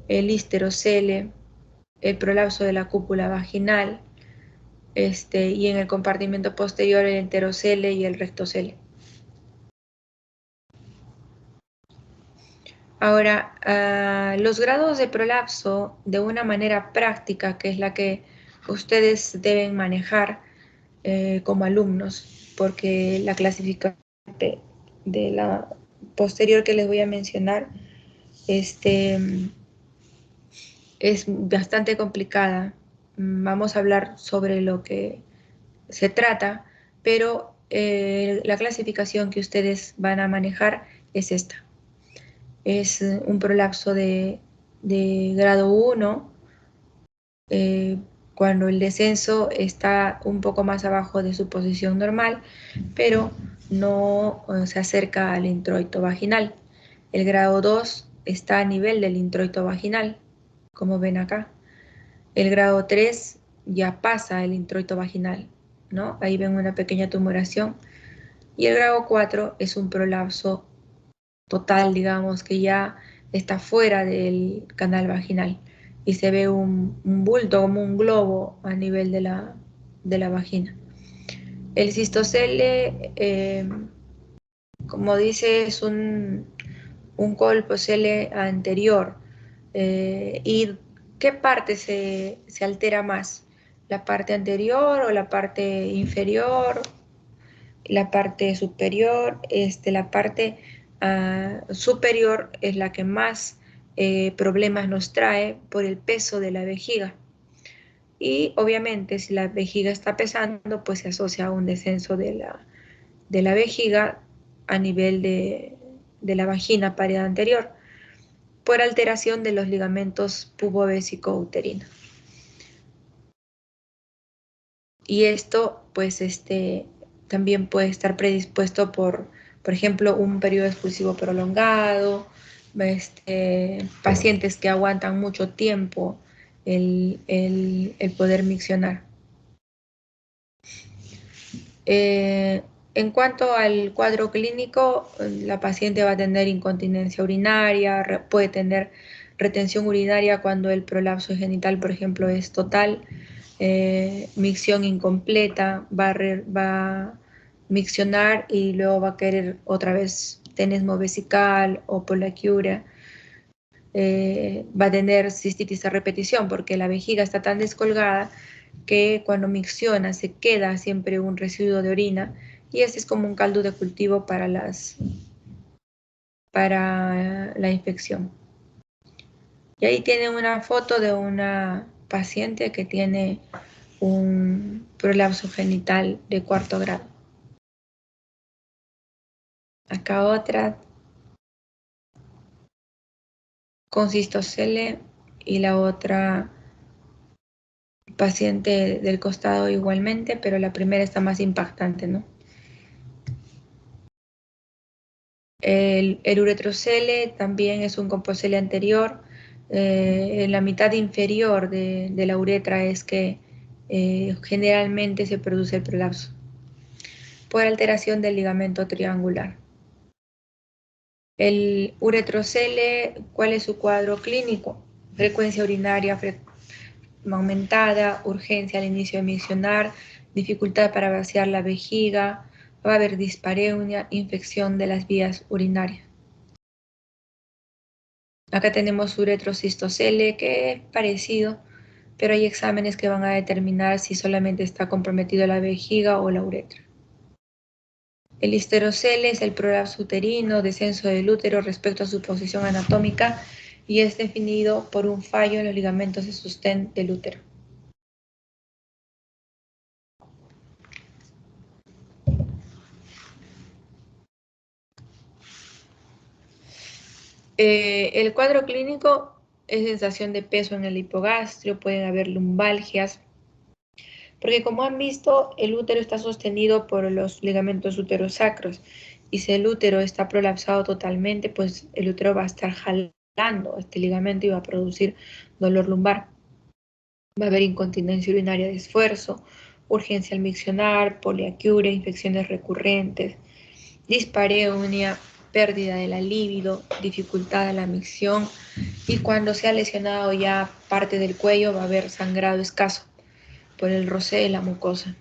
Speaker 2: el histerocele, el prolapso de la cúpula vaginal, y en el compartimento posterior el enterocele y el rectocele. Ahora, los grados de prolapso de una manera práctica, que es la que ustedes deben manejar como alumnos, porque la clasificación de la posterior que les voy a mencionar es bastante complicada. Vamos a hablar sobre lo que se trata, pero la clasificación que ustedes van a manejar es esta. Es un prolapso de grado 1, cuando el descenso está un poco más abajo de su posición normal, pero no se acerca al introito vaginal. El grado 2 está a nivel del introito vaginal, como ven acá. El grado 3 ya pasa el introito vaginal, ¿no? Ahí ven una pequeña tumoración. Y el grado 4 es un prolapso total, digamos, que ya está fuera del canal vaginal y se ve un bulto como un globo a nivel de la vagina. El cistocele, como dice, es un colpocele anterior. ¿Y qué parte se altera más? ¿La parte anterior o la parte inferior? La parte superior, la parte superior es la que más problemas nos trae por el peso de la vejiga. Y obviamente si la vejiga está pesando, pues se asocia a un descenso de la vejiga a nivel de la vagina, pared anterior, por alteración de los ligamentos pubovesico-uterinos. Y esto, pues, también puede estar predispuesto por ejemplo, un periodo expulsivo prolongado, pacientes que aguantan mucho tiempo el poder miccionar. En cuanto al cuadro clínico, la paciente va a tener incontinencia urinaria, puede tener retención urinaria cuando el prolapso genital, por ejemplo, es total, micción incompleta, va a miccionar y luego va a querer otra vez tenesmo vesical o poliaquiuria. Va a tener cistitis a repetición porque la vejiga está tan descolgada que cuando micciona se queda siempre un residuo de orina y este es como un caldo de cultivo para la infección. Y ahí tienen una foto de una paciente que tiene un prolapso genital de 4º grado. Acá otra con cistocele y la otra paciente del costado igualmente, pero la primera está más impactante, ¿no? El uretrocele también es un composele anterior. En la mitad inferior de la uretra es que generalmente se produce el prolapso por alteración del ligamento triangular. El uretrocele, ¿cuál es su cuadro clínico? Frecuencia urinaria aumentada, urgencia al inicio de miccionar, dificultad para vaciar la vejiga, va a haber dispareunia, infección de las vías urinarias. Acá tenemos uretrocistocele, que es parecido, pero hay exámenes que van a determinar si solamente está comprometido la vejiga o la uretra. El histerocele es el prolapso uterino, descenso del útero respecto a su posición anatómica y es definido por un fallo en los ligamentos de sostén del útero. El cuadro clínico es sensación de peso en el hipogastrio, pueden haber lumbalgias, porque como han visto, el útero está sostenido por los ligamentos uterosacros, y si el útero está prolapsado totalmente, pues el útero va a estar jalando este ligamento y va a producir dolor lumbar. Va a haber incontinencia urinaria de esfuerzo, urgencia al miccionar, poliaquiuria, infecciones recurrentes, dispareunia, pérdida de la libido, dificultad a la micción, y cuando se ha lesionado ya parte del cuello va a haber sangrado escaso por el roce de la mucosa.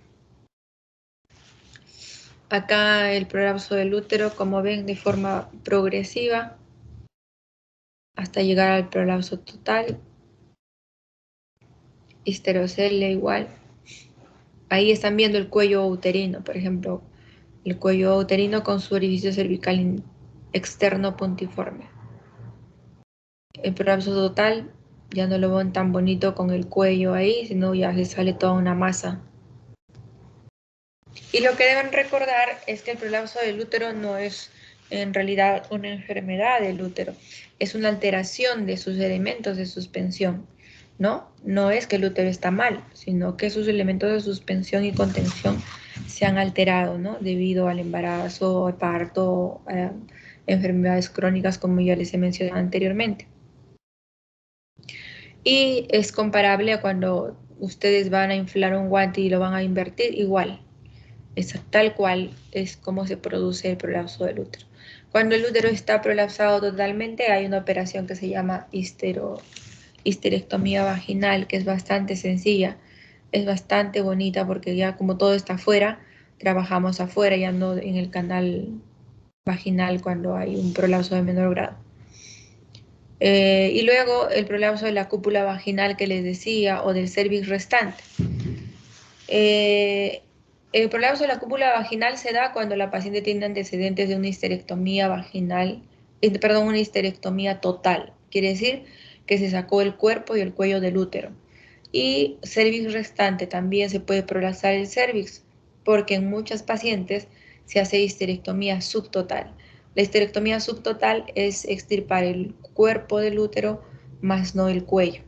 Speaker 2: Acá el prolapso del útero, como ven, de forma progresiva hasta llegar al prolapso total. Histerocele igual. Ahí están viendo el cuello uterino, por ejemplo, el cuello uterino con su orificio cervical externo puntiforme. El prolapso total ya no lo ven tan bonito con el cuello ahí, sino ya se sale toda una masa. Y lo que deben recordar es que el prolapso del útero no es en realidad una enfermedad del útero, es una alteración de sus elementos de suspensión, ¿no? No es que el útero está mal, sino que sus elementos de suspensión y contención se han alterado, ¿no? Debido al embarazo, al parto, a enfermedades crónicas, como ya les he mencionado anteriormente. Y es comparable a cuando ustedes van a inflar un guante y lo van a invertir, igual. Es tal cual es como se produce el prolapso del útero. Cuando el útero está prolapsado totalmente, hay una operación que se llama histerectomía vaginal, que es bastante sencilla, es bastante bonita porque ya como todo está afuera, trabajamos afuera, ya no en el canal vaginal cuando hay un prolapso de menor grado. Y luego el prolapso de la cúpula vaginal que les decía, o del cervix restante. El prolapso de la cúpula vaginal se da cuando la paciente tiene antecedentes de una histerectomía vaginal, perdón, una histerectomía total, Quiere decir que se sacó el cuerpo y el cuello del útero. Y cervix restante, también se puede prolapsar el cervix, porque en muchas pacientes se hace histerectomía subtotal. La histerectomía subtotal es extirpar el cuerpo del útero, más no el cuello.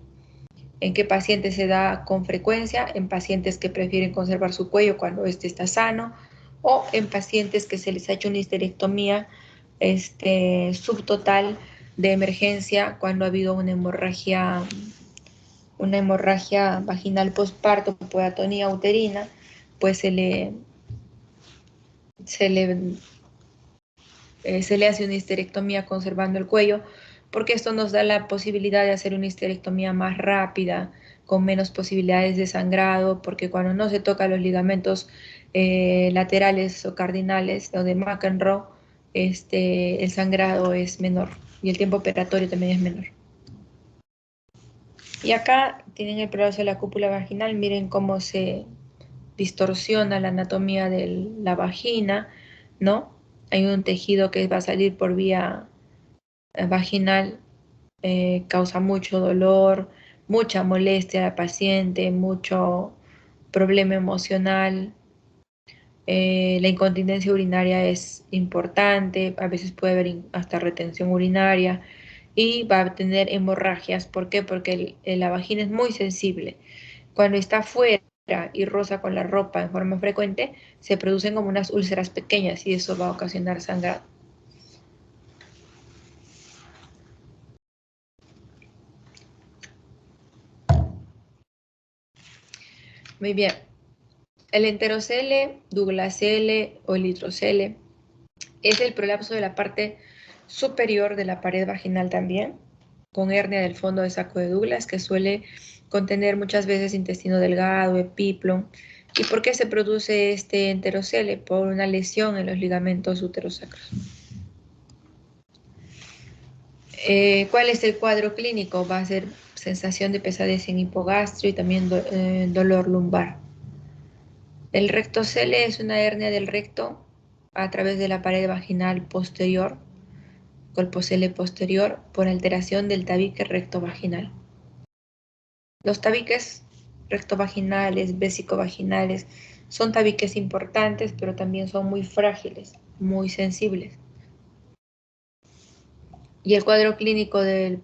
Speaker 2: ¿En qué pacientes se da con frecuencia? En pacientes que prefieren conservar su cuello cuando éste está sano, o en pacientes que se les ha hecho una histerectomía subtotal de emergencia cuando ha habido una hemorragia vaginal postparto por atonía uterina, pues se le, se le hace una histerectomía conservando el cuello, porque esto nos da la posibilidad de hacer una histerectomía más rápida, con menos posibilidades de sangrado, porque cuando no se tocan los ligamentos laterales o cardinales o de McEnroe, el sangrado es menor y el tiempo operatorio también es menor. Y acá tienen el prolapso de la cúpula vaginal, miren cómo se distorsiona la anatomía de la vagina, ¿no? Hay un tejido que va a salir por vía vaginal, causa mucho dolor, mucha molestia a la paciente, mucho problema emocional. La incontinencia urinaria es importante, a veces puede haber hasta retención urinaria y va a tener hemorragias. ¿Por qué? Porque la vagina es muy sensible. Cuando está fuera y roza con la ropa en forma frecuente, se producen como unas úlceras pequeñas y eso va a ocasionar sangrado. Muy bien. El enterocele, douglasele o litrocele es el prolapso de la parte superior de la pared vaginal también, con hernia del fondo de saco de Douglas, que suele contener muchas veces intestino delgado, epiplom. ¿Y por qué se produce este enterocele? Por una lesión en los ligamentos uterosacros. ¿Cuál es el cuadro clínico? Va a ser sensación de pesadez en hipogastrio y también dolor lumbar. El rectocele es una hernia del recto a través de la pared vaginal posterior, colpocele posterior, por alteración del tabique rectovaginal. Los tabiques rectovaginales, vesicovaginales, son tabiques importantes, pero también son muy frágiles, muy sensibles. Y el cuadro clínico del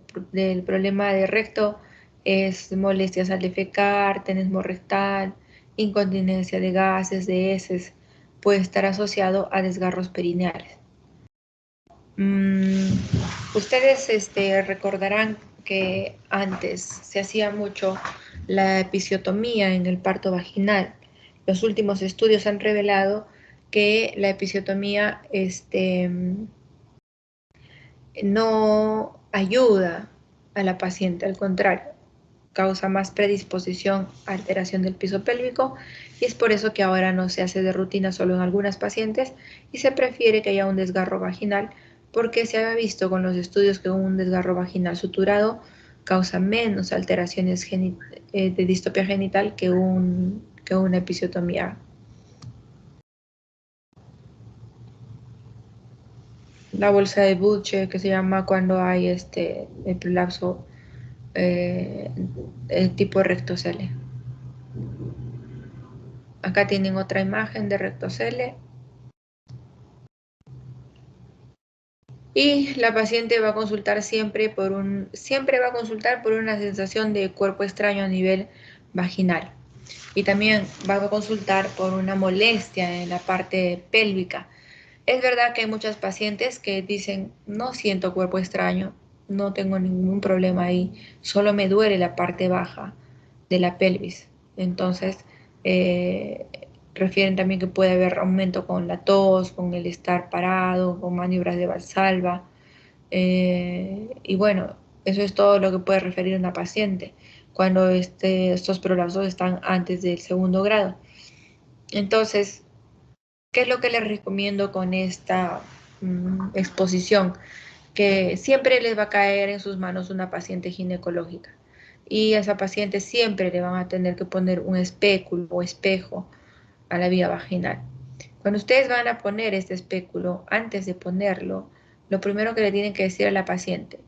Speaker 2: problema de recto es molestias al defecar, tenesmo rectal, incontinencia de gases, de heces, puede estar asociado a desgarros perineales. Ustedes recordarán que antes se hacía mucho la episiotomía en el parto vaginal. Los últimos estudios han revelado que la episiotomía no ayuda a la paciente, al contrario, causa más predisposición a alteración del piso pélvico y es por eso que ahora no se hace de rutina solo en algunas pacientes y se prefiere que haya un desgarro vaginal porque se ha visto con los estudios que un desgarro vaginal suturado causa menos alteraciones de distopia genital que una episiotomía. La bolsa de Buche, que se llama cuando hay el prolapso tipo rectocele. Acá tienen otra imagen de rectocele. Y la paciente va a consultar siempre va a consultar por una sensación de cuerpo extraño a nivel vaginal. Y también va a consultar por una molestia en la parte pélvica. Es verdad que hay muchas pacientes que dicen, no siento cuerpo extraño, no tengo ningún problema ahí, solo me duele la parte baja de la pelvis. Entonces, refieren también que puede haber aumento con la tos, con el estar parado, con maniobras de Valsalva. Y bueno, eso es todo lo que puede referir una paciente cuando estos prolapsos están antes del segundo grado. Entonces, ¿qué es lo que les recomiendo con esta exposición? Que siempre les va a caer en sus manos una paciente ginecológica y a esa paciente siempre le van a tener que poner un espéculo o espejo a la vía vaginal. Cuando ustedes van a poner este espéculo, antes de ponerlo, lo primero que le tienen que decir a la paciente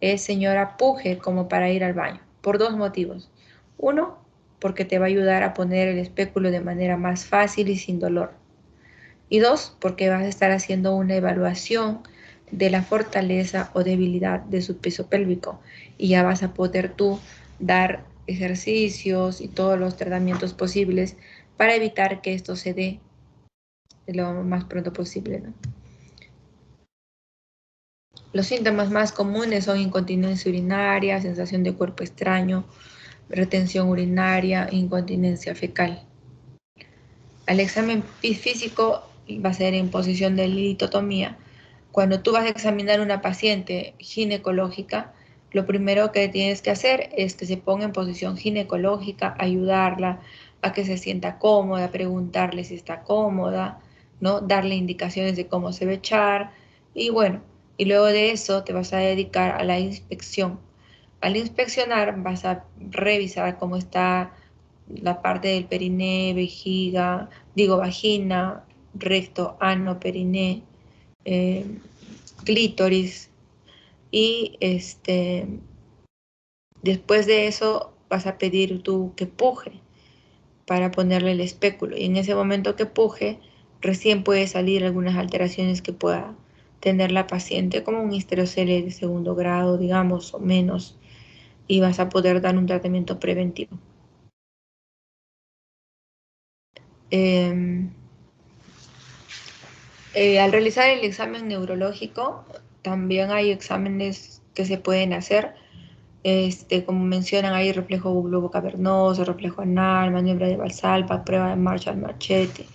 Speaker 2: es señora puje como para ir al baño, por dos motivos. Uno, porque te va a ayudar a poner el espéculo de manera más fácil y sin dolor. Y dos, porque vas a estar haciendo una evaluación de la fortaleza o debilidad de su piso pélvico y ya vas a poder tú dar ejercicios y todos los tratamientos posibles para evitar que esto se dé lo más pronto posible, ¿no? Los síntomas más comunes son incontinencia urinaria, sensación de cuerpo extraño, retención urinaria, incontinencia fecal. Al examen físico va a ser en posición de litotomía. Cuando tú vas a examinar a una paciente ginecológica, lo primero que tienes que hacer es que se ponga en posición ginecológica, ayudarla a que se sienta cómoda, preguntarle si está cómoda, ¿no? Darle indicaciones de cómo se va a echar y bueno, y luego de eso te vas a dedicar a la inspección. Al inspeccionar vas a revisar cómo está la parte del periné, vejiga, vagina, recto, ano, periné, eh, clítoris y después de eso vas a pedir tú que puje para ponerle el espéculo y en ese momento que puje recién puede salir algunas alteraciones que pueda tener la paciente como un histerocele de segundo grado, digamos, o menos, y vas a poder dar un tratamiento preventivo. Al realizar el examen neurológico, también hay exámenes que se pueden hacer, como mencionan, hay reflejo globo cavernoso, reflejo anal, maniobra de Valsalva, prueba de Marshall-Machete,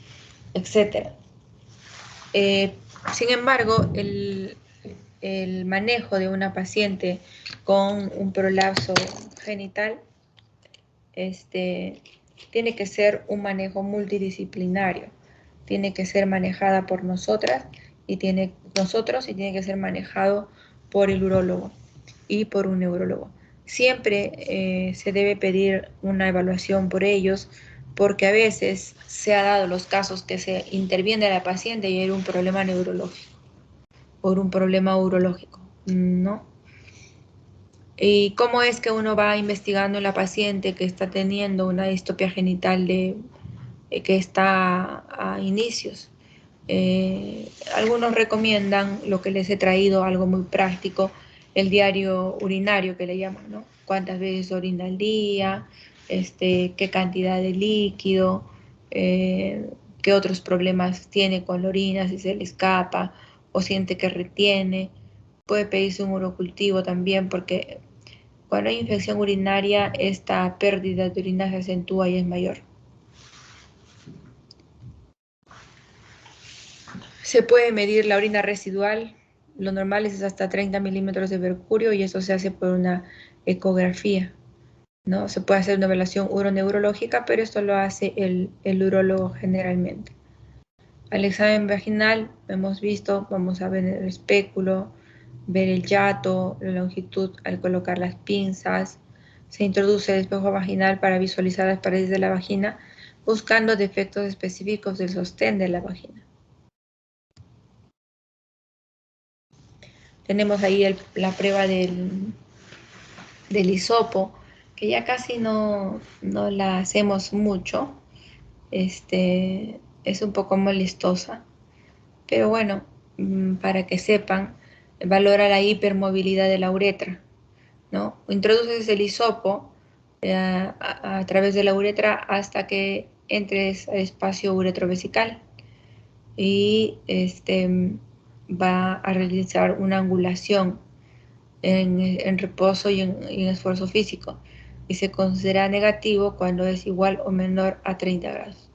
Speaker 2: etc. Sin embargo, el manejo de una paciente con un prolapso genital tiene que ser un manejo multidisciplinario, tiene que ser manejada por nosotros y tiene que ser manejado por el urólogo y por un neurólogo. Siempre se debe pedir una evaluación por ellos porque a veces se ha dado los casos que se interviene a la paciente y hay un problema neurológico o un problema urológico, ¿no? ¿Y cómo es que uno va investigando en la paciente que está teniendo una distopia genital que está a inicios? Algunos recomiendan lo que les he traído, algo muy práctico, el diario urinario que le llaman, ¿no? Cuántas veces orina al día, qué cantidad de líquido, qué otros problemas tiene con la orina, si se le escapa o siente que retiene. Puede pedirse un urocultivo también porque cuando hay infección urinaria, esta pérdida de orina se acentúa y es mayor. Se puede medir la orina residual, lo normal es hasta 30 milímetros de mercurio y eso se hace por una ecografía, ¿no? Se puede hacer una evaluación uroneurológica, pero esto lo hace el urólogo generalmente. Al examen vaginal hemos visto, vamos a ver el espéculo, ver el yato, la longitud al colocar las pinzas. Se introduce el espejo vaginal para visualizar las paredes de la vagina, buscando defectos específicos del sostén de la vagina. Tenemos ahí la prueba del hisopo, que ya casi no la hacemos mucho. Es un poco molestosa, pero bueno, para que sepan, valora la hipermovilidad de la uretra, ¿no? Introduces el hisopo a través de la uretra hasta que entres al espacio uretrovesical y va a realizar una angulación en reposo y en esfuerzo físico y se considera negativo cuando es igual o menor a 30 grados.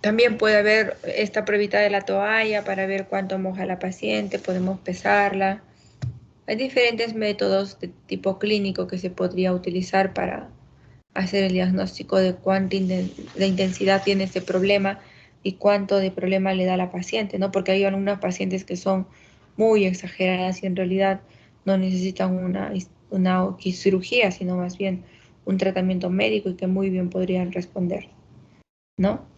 Speaker 2: También puede haber esta pruebita de la toalla para ver cuánto moja la paciente, podemos pesarla. Hay diferentes métodos de tipo clínico que se podría utilizar para hacer el diagnóstico de cuánta de intensidad tiene este problema y cuánto de problema le da a la paciente, ¿no? Porque hay algunas pacientes que son muy exageradas y en realidad no necesitan una cirugía, sino más bien un tratamiento médico y que muy bien podrían responder, ¿no?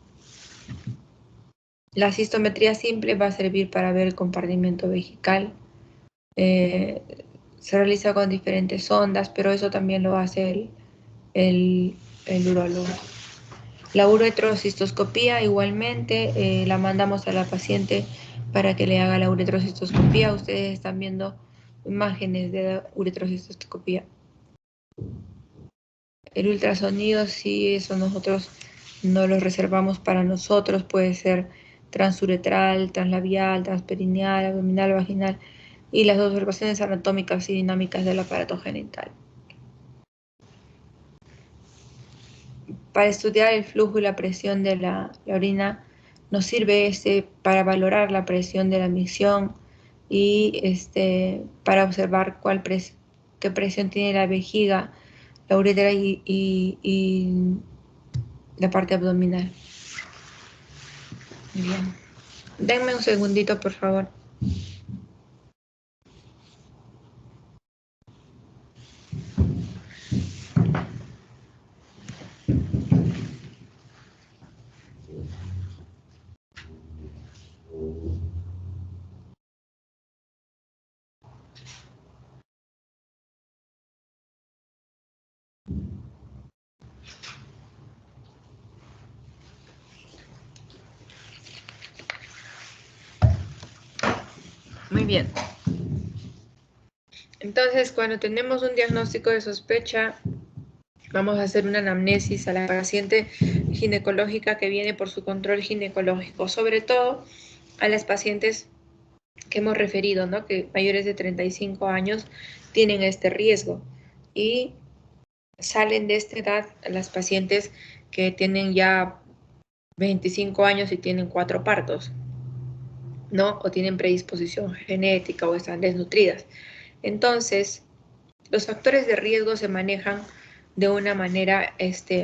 Speaker 2: La cistometría simple va a servir para ver el compartimento vejical. Se realiza con diferentes ondas, pero eso también lo hace el urólogo. La uretrocistoscopía igualmente la mandamos a la paciente para que le haga la uretrocistoscopía. Ustedes están viendo imágenes de la uretrocistoscopía. El ultrasonido, sí, eso nosotros no lo reservamos para nosotros. Puede ser transuretral, translabial, transperineal, abdominal, vaginal, y las observaciones anatómicas y dinámicas del aparato genital. Para estudiar el flujo y la presión de la orina, nos sirve para valorar la presión de la micción y para observar qué presión tiene la vejiga, la uretra y la parte abdominal. Bien. Denme un segundito, por favor. Muy bien. Entonces, cuando tenemos un diagnóstico de sospecha, vamos a hacer una anamnesis a la paciente ginecológica que viene por su control ginecológico, sobre todo a las pacientes que hemos referido, ¿no? Que mayores de 35 años tienen este riesgo y salen de esta edad las pacientes que tienen ya 25 años y tienen 4 partos, ¿no? O tienen predisposición genética o están desnutridas. Entonces, los factores de riesgo se manejan de una manera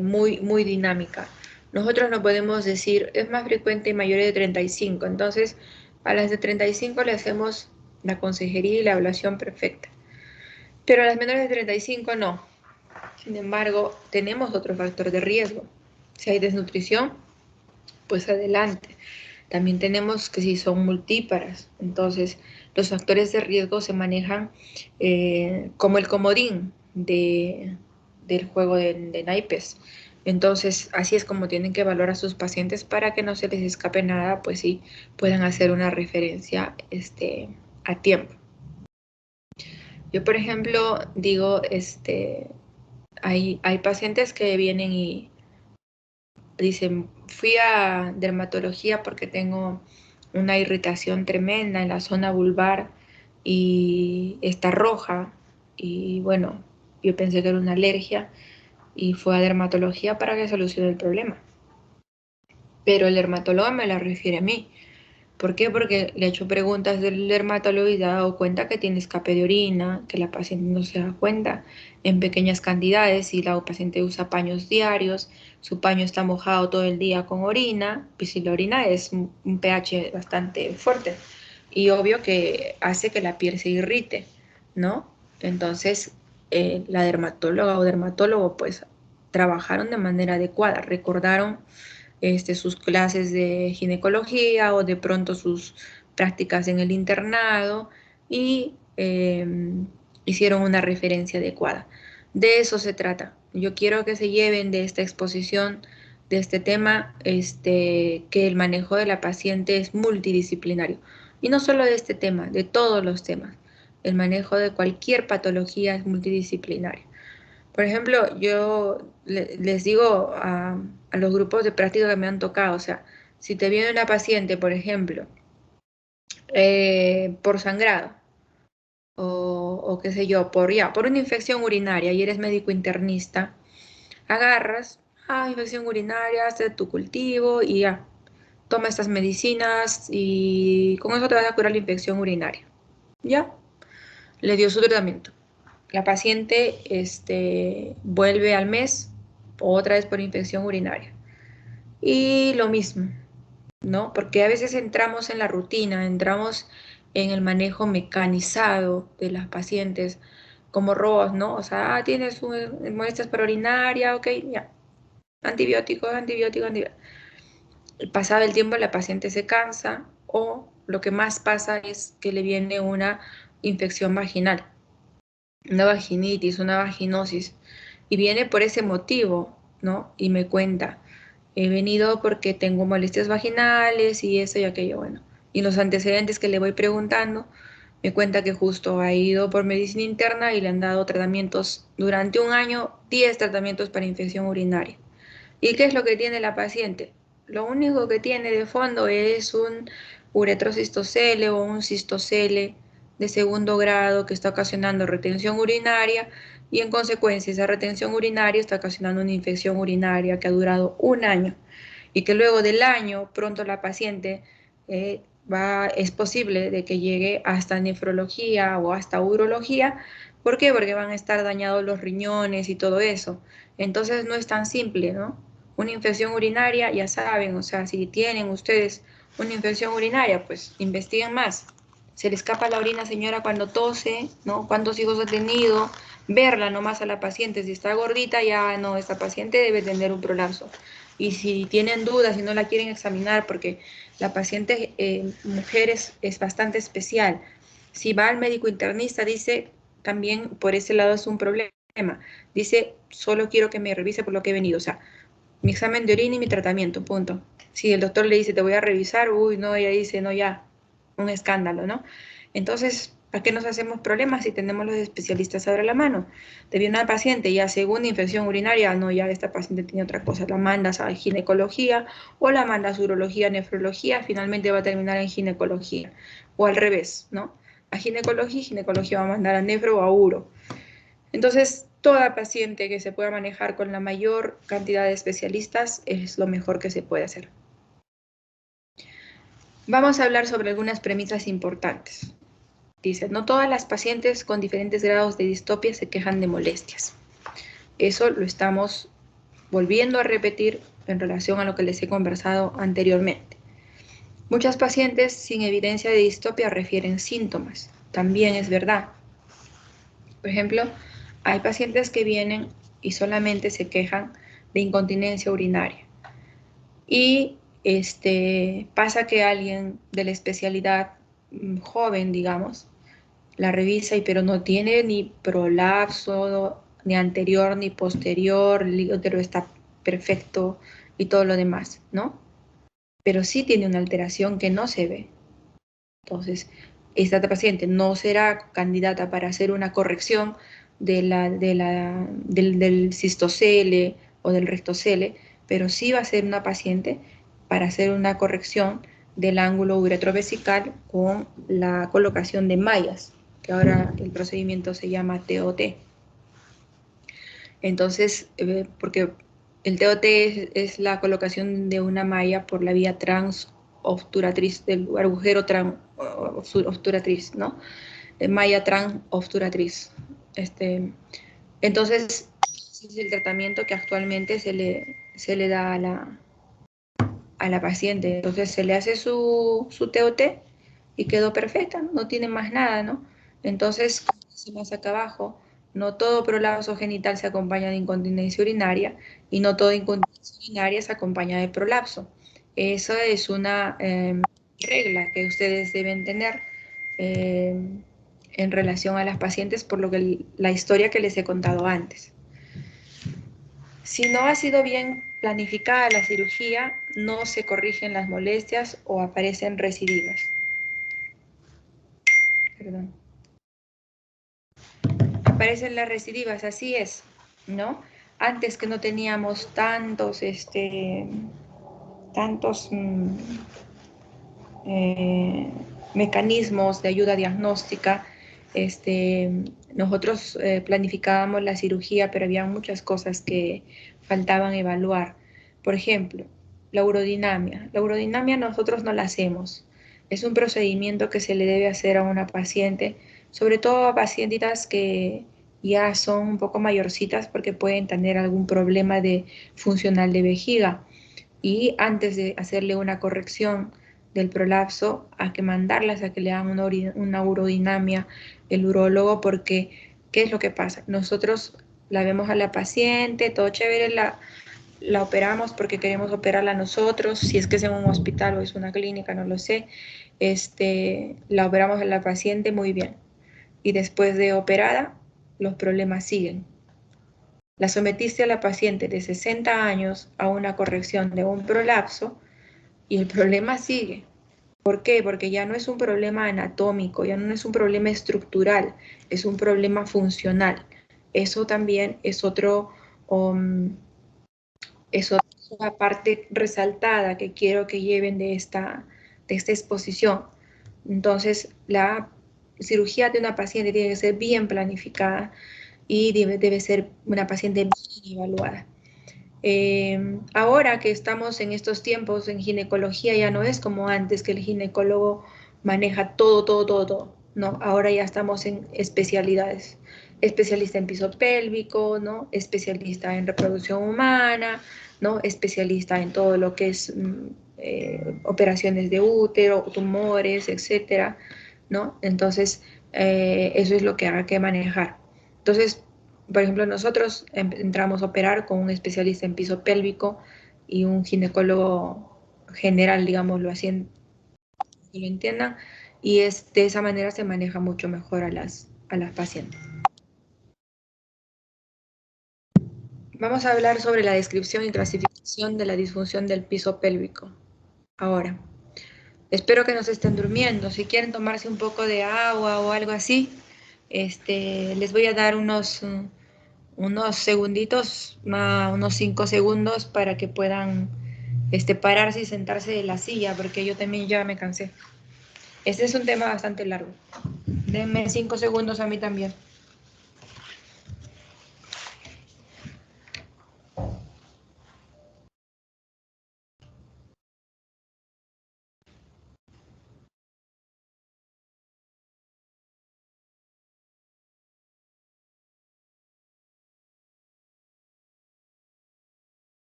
Speaker 2: muy dinámica. Nosotros no podemos decir, es más frecuente en mayores de 35, entonces a las de 35 le hacemos la consejería y la evaluación perfecta. Pero a las menores de 35 no. Sin embargo, tenemos otro factor de riesgo. Si hay desnutrición, pues adelante. También tenemos que si son multíparas, entonces los factores de riesgo se manejan como el comodín del juego de naipes. Entonces, así es como tienen que evaluar a sus pacientes para que no se les escape nada, pues sí puedan hacer una referencia a tiempo. Yo, por ejemplo, digo, hay pacientes que vienen y dicen, fui a dermatología porque tengo una irritación tremenda en la zona vulvar y está roja. Y bueno, yo pensé que era una alergia y fue a dermatología para que solucione el problema. Pero el dermatólogo me la refiere a mí. ¿Por qué? Porque le he hecho preguntas del dermatólogo y se ha dado cuenta que tiene escape de orina, que la paciente no se da cuenta en pequeñas cantidades y la paciente usa paños diarios, su paño está mojado todo el día con orina, pues si la orina es un pH bastante fuerte y obvio que hace que la piel se irrite, ¿no? Entonces, la dermatóloga o dermatólogo pues trabajaron de manera adecuada, recordaron sus clases de ginecología o de pronto sus prácticas en el internado y hicieron una referencia adecuada. De eso se trata. Yo quiero que se lleven de esta exposición, de este tema, que el manejo de la paciente es multidisciplinario. Y no solo de este tema, de todos los temas. El manejo de cualquier patología es multidisciplinario. Por ejemplo, yo les digo a los grupos de práctica que me han tocado, o sea, si te viene una paciente, por ejemplo, por sangrado o qué sé yo, por una infección urinaria y eres médico internista, agarras, infección urinaria, haces tu cultivo y ya, toma estas medicinas y con eso te vas a curar la infección urinaria. Ya, le dio su tratamiento. La paciente vuelve al mes, otra vez por infección urinaria. Y lo mismo, ¿no? Porque a veces entramos en la rutina, entramos en el manejo mecanizado de las pacientes como robots, ¿no? O sea, tienes molestias por urinaria, ok, ya. Antibióticos, antibióticos, antibióticos. pasado el tiempo la paciente se cansa o lo que más pasa es que le viene una infección vaginal, una vaginitis, una vaginosis, y viene por ese motivo, ¿no? Y me cuenta, he venido porque tengo molestias vaginales y eso y aquello, bueno. Y los antecedentes que le voy preguntando, me cuenta que justo ha ido por medicina interna y le han dado tratamientos durante un año, 10 tratamientos para infección urinaria. ¿Y qué es lo que tiene la paciente? Lo único que tiene de fondo es un uretrocistocele o un cistocele de segundo grado que está ocasionando retención urinaria y en consecuencia esa retención urinaria está ocasionando una infección urinaria que ha durado un año y que luego del año pronto la paciente es posible de que llegue hasta nefrología o hasta urología. ¿Por qué? Porque van a estar dañados los riñones y todo eso. Entonces no es tan simple, ¿no? Una infección urinaria, ya saben, o sea, si tienen ustedes una infección urinaria, pues investiguen más. Se le escapa la orina, señora, cuando tose, ¿no? ¿Cuántos hijos ha tenido? Verla nomás a la paciente, si está gordita, ya no, esta paciente debe tener un prolapso. Y si tienen dudas, si no la quieren examinar, porque la paciente mujer es bastante especial. Si va al médico internista, dice, también por ese lado es un problema. Dice, solo quiero que me revise por lo que he venido. O sea, mi examen de orina y mi tratamiento, punto. Si el doctor le dice, te voy a revisar, uy, no, ella dice, no, ya, un escándalo, ¿no? Entonces, ¿para qué nos hacemos problemas si tenemos los especialistas ahora a la mano? Te viene una paciente ya segunda infección urinaria, no, ya esta paciente tiene otra cosa, la mandas a ginecología o la mandas a urología, nefrología, finalmente va a terminar en ginecología, o al revés, ¿no? A ginecología y ginecología va a mandar a nefro o a uro. Entonces, toda paciente que se pueda manejar con la mayor cantidad de especialistas es lo mejor que se puede hacer. Vamos a hablar sobre algunas premisas importantes. Dice, no todas las pacientes con diferentes grados de distopia se quejan de molestias. Eso lo estamos volviendo a repetir en relación a lo que les he conversado anteriormente. Muchas pacientes sin evidencia de distopia refieren síntomas. También es verdad. Por ejemplo, hay pacientes que vienen y solamente se quejan de incontinencia urinaria. Y pasa que alguien de la especialidad joven, digamos, la revisa y pero no tiene ni prolapso, ni anterior ni posterior, el útero está perfecto y todo lo demás, ¿no? Pero sí tiene una alteración que no se ve. Entonces, esta paciente no será candidata para hacer una corrección del cistocele o del rectocele, pero sí va a ser una paciente para hacer una corrección del ángulo uretrovesical con la colocación de mallas, que ahora el procedimiento se llama TOT. Entonces, porque el TOT es la colocación de una malla por la vía transobturatriz, del agujero transobturatriz, ¿no? Malla transobturatriz. Entonces, ese es el tratamiento que actualmente se le da a la paciente. Entonces, se le hace su TOT y quedó perfecta, no tiene más nada, ¿no? Entonces, como decimos acá abajo, no todo prolapso genital se acompaña de incontinencia urinaria y no toda incontinencia urinaria se acompaña de prolapso. Esa es una regla que ustedes deben tener eh, en relación a las pacientes por lo que la historia que les he contado antes. Si no ha sido bien planificada la cirugía, no se corrigen las molestias o aparecen recidivas. Perdón. Aparecen las recidivas, así es, ¿no? Antes que no teníamos tantos eh, mecanismos de ayuda diagnóstica, nosotros planificábamos la cirugía, pero había muchas cosas que faltaban evaluar. Por ejemplo, la urodinamia. La urodinamia nosotros no la hacemos. Es un procedimiento que se le debe hacer a una paciente, sobre todo a pacientitas que ya son un poco mayorcitas porque pueden tener algún problema funcional de vejiga. Y antes de hacerle una corrección del prolapso, hay que mandarlas a que le hagan una urodinamia el urólogo, porque ¿qué es lo que pasa? Nosotros la vemos a la paciente, todo chévere, la operamos porque queremos operarla nosotros, si es que es en un hospital o es una clínica, no lo sé, la operamos a la paciente muy bien. Y después de operada, los problemas siguen. La sometiste a la paciente de 60 años a una corrección de un prolapso y el problema sigue. ¿Por qué? Porque ya no es un problema anatómico, ya no es un problema estructural, es un problema funcional. Eso también es es otra parte resaltada que quiero que lleven de esta exposición. Entonces, la cirugía de una paciente tiene que ser bien planificada y debe ser una paciente bien evaluada. Ahora que estamos en estos tiempos en ginecología ya no es como antes que el ginecólogo maneja todo, ¿no? Ahora ya estamos en especialidades. Especialista en piso pélvico, ¿no? Especialista en reproducción humana, ¿no? Especialista en todo lo que es operaciones de útero, tumores, etcétera, ¿no? Entonces, eso es lo que hay que manejar. Entonces, por ejemplo, nosotros entramos a operar con un especialista en piso pélvico y un ginecólogo general, digámoslo así, que lo entiendan, y de esa manera se maneja mucho mejor a las pacientes. Vamos a hablar sobre la descripción y clasificación de la disfunción del piso pélvico. Ahora, espero que no se estén durmiendo. Si quieren tomarse un poco de agua o algo así, les voy a dar unos segunditos, unos 5 segundos para que puedan pararse y sentarse de la silla, porque yo también ya me cansé. Este es un tema bastante largo. Denme 5 segundos a mí también.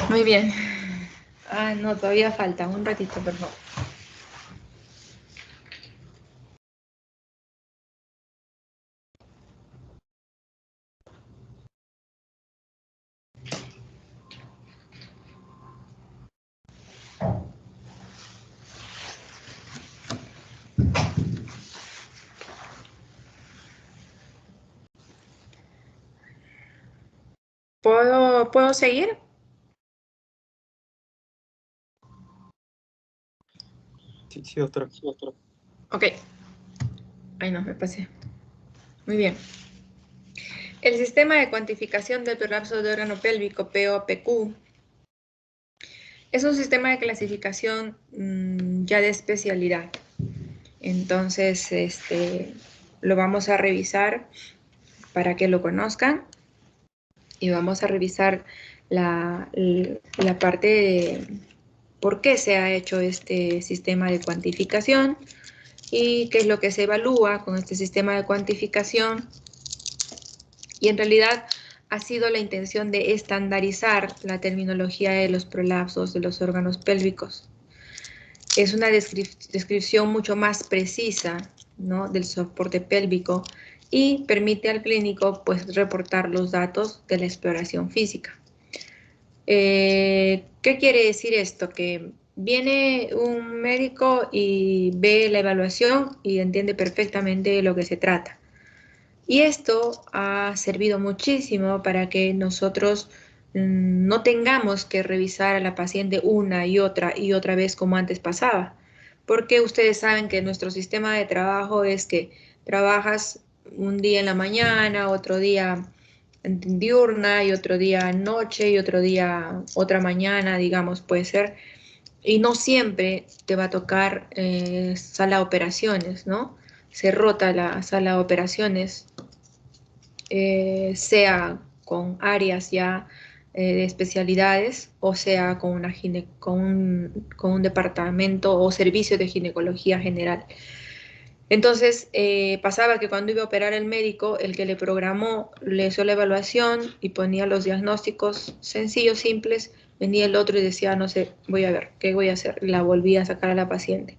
Speaker 2: Muy bien. Ah, no, todavía falta un ratito, por favor. ¿Puedo seguir?
Speaker 1: Sí, doctora.
Speaker 2: Ok. Ay, no, me pasé. Muy bien. El sistema de cuantificación del prolapso de órgano pélvico, POPQ, es un sistema de clasificación ya de especialidad. Entonces, lo vamos a revisar para que lo conozcan y vamos a revisar la parte de por qué se ha hecho este sistema de cuantificación y qué es lo que se evalúa con este sistema de cuantificación. Y en realidad ha sido la intención de estandarizar la terminología de los prolapsos de los órganos pélvicos. Es una descripción mucho más precisa, ¿no?, del soporte pélvico y permite al clínico pues reportar los datos de la exploración física. ¿Qué quiere decir esto? Que viene un médico y ve la evaluación y entiende perfectamente de lo que se trata. Y esto ha servido muchísimo para que nosotros no tengamos que revisar a la paciente una y otra vez como antes pasaba. Porque ustedes saben que nuestro sistema de trabajo es que trabajas un día en la mañana, otro día diurna y otro día noche y otro día otra mañana, digamos, puede ser. Y no siempre te va a tocar sala de operaciones, ¿no? Se rota la sala de operaciones, sea con áreas ya de especialidades o sea con, con un departamento o servicio de ginecología general. Entonces, pasaba que cuando iba a operar el médico, el que le programó le hizo la evaluación y ponía los diagnósticos sencillos, simples, venía el otro y decía, no sé, voy a ver, ¿qué voy a hacer? La volví a sacar a la paciente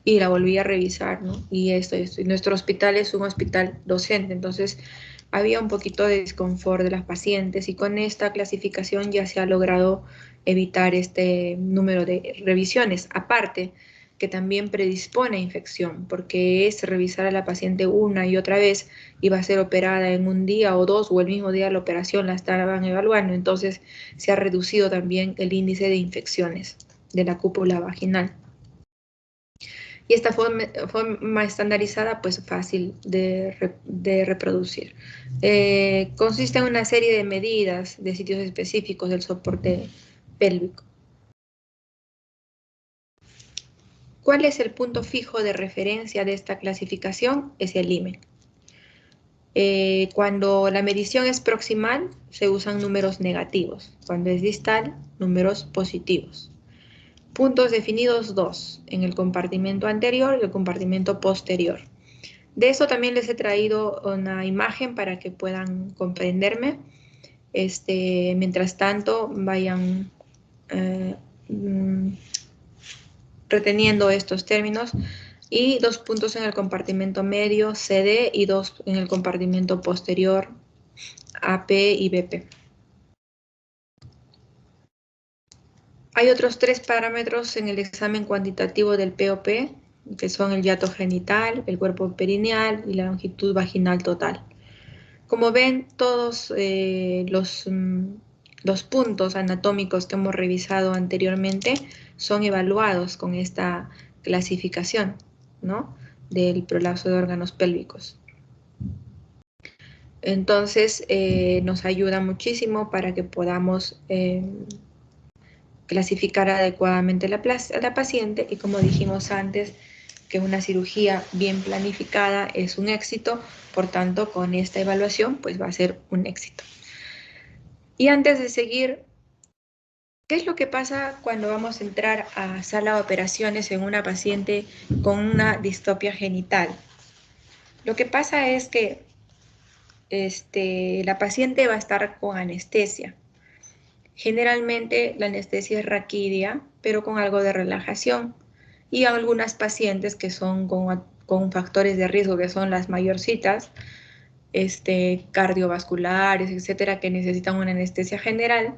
Speaker 2: y la volví a revisar, ¿no? Y esto. Y nuestro hospital es un hospital docente, entonces había un poquito de desconfort de las pacientes y con esta clasificación ya se ha logrado evitar este número de revisiones. Aparte, que también predispone a infección, porque es revisar a la paciente una y otra vez y va a ser operada en un día o dos o el mismo día de la operación la estaban evaluando, entonces se ha reducido también el índice de infecciones de la cúpula vaginal. Y esta forma estandarizada, pues fácil de reproducir. Consiste en una serie de medidas de sitios específicos del soporte pélvico. ¿Cuál es el punto fijo de referencia de esta clasificación? Es el IME. Cuando la medición es proximal, se usan números negativos. Cuando es distal, números positivos. Puntos definidos 2, en el compartimento anterior y el compartimento posterior. De eso también les he traído una imagen para que puedan comprenderme. Mientras tanto, vayan reteniendo estos términos. Y 2 puntos en el compartimento medio, CD, y 2 en el compartimento posterior, AP y BP. Hay otros 3 parámetros en el examen cuantitativo del POP, que son el hiato genital, el cuerpo perineal y la longitud vaginal total. Como ven, todos los puntos anatómicos que hemos revisado anteriormente son evaluados con esta clasificación, ¿no?, del prolapso de órganos pélvicos. Entonces, nos ayuda muchísimo para que podamos clasificar adecuadamente a la paciente, y como dijimos antes, que una cirugía bien planificada es un éxito, por tanto, con esta evaluación pues va a ser un éxito. Y antes de seguir, ¿qué es lo que pasa cuando vamos a entrar a sala de operaciones en una paciente con una distopia genital? Lo que pasa es que la paciente va a estar con anestesia. Generalmente la anestesia es raquídea, pero con algo de relajación. Y algunas pacientes que son con factores de riesgo, que son las mayorcitas, cardiovasculares, etcétera, que necesitan una anestesia general,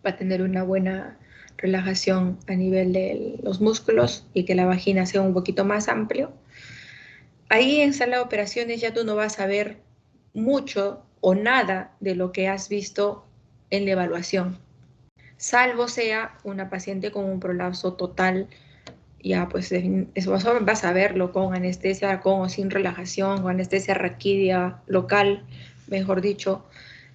Speaker 2: va a tener una buena relajación a nivel de los músculos y que la vagina sea un poquito más amplio. Ahí en sala de operaciones ya tú no vas a ver mucho o nada de lo que has visto en la evaluación, salvo sea una paciente con un prolapso total. Ya pues eso vas a verlo con anestesia, con o sin relajación, con anestesia raquídea local, mejor dicho,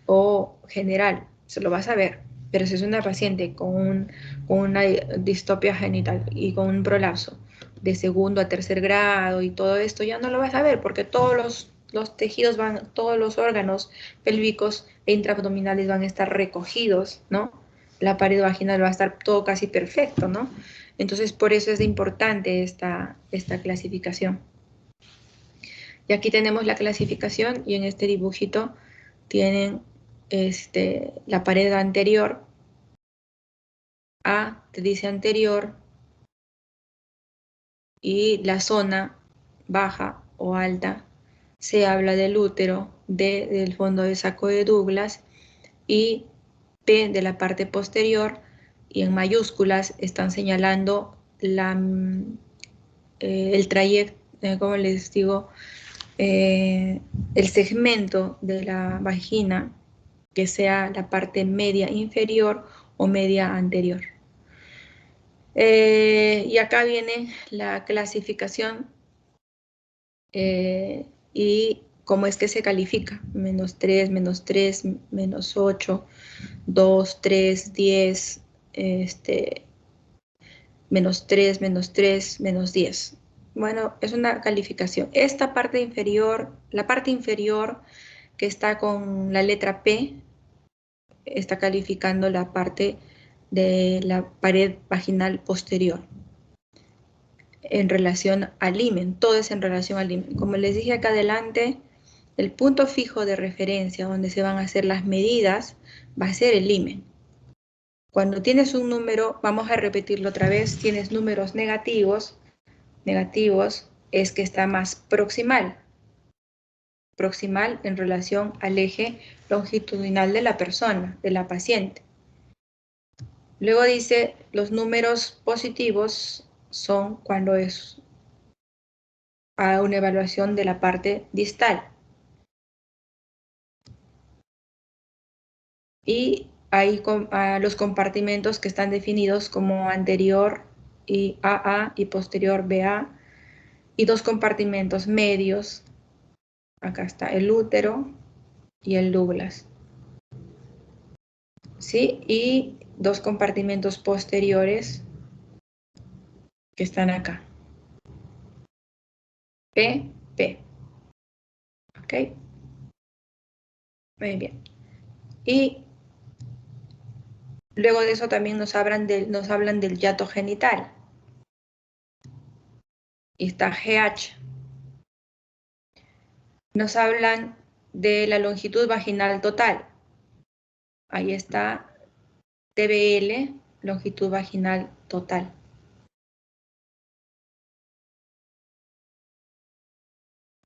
Speaker 2: o general, se lo vas a ver. Pero si es una paciente con una distopia genital y con un prolapso de segundo a tercer grado y todo esto, ya no lo vas a ver, porque todos los tejidos todos los órganos pélvicos e intraabdominales van a estar recogidos, ¿no? La pared vaginal va a estar todo casi perfecto, ¿no? Entonces, por eso es importante esta clasificación. Y aquí tenemos la clasificación, y en este dibujito tienen la pared anterior. A te dice anterior, y la zona baja o alta se habla del útero, D del fondo de saco de Douglas, y P de la parte posterior, y en mayúsculas están señalando el trayecto, como les digo, el segmento de la vagina que sea la parte media inferior o media anterior. Y acá viene la clasificación y cómo es que se califica. -3, -3, -8, 2, 3, 10, -3, -3, -10. Bueno, es una calificación. Esta parte inferior, la parte inferior que está con la letra P, está calificando la parte de la pared vaginal posterior en relación al himen, todo es en relación al himen. Como les dije acá adelante, el punto fijo de referencia donde se van a hacer las medidas va a ser el himen. Cuando tienes un número, vamos a repetirlo otra vez, tienes números negativos es que está más proximal en relación al eje longitudinal de la persona, de la paciente. Luego dice, los números positivos son cuando es a una evaluación de la parte distal. Y hay los compartimentos que están definidos como anterior y AA y posterior BA, y dos compartimentos medios. Acá está el útero y el Douglas. ¿Sí? Y dos compartimentos posteriores que están acá. P, P. ¿Ok? Muy bien. Y luego de eso también nos hablan del hiato genital. Y está GH. Nos hablan de la longitud vaginal total. Ahí está TBL, longitud vaginal total.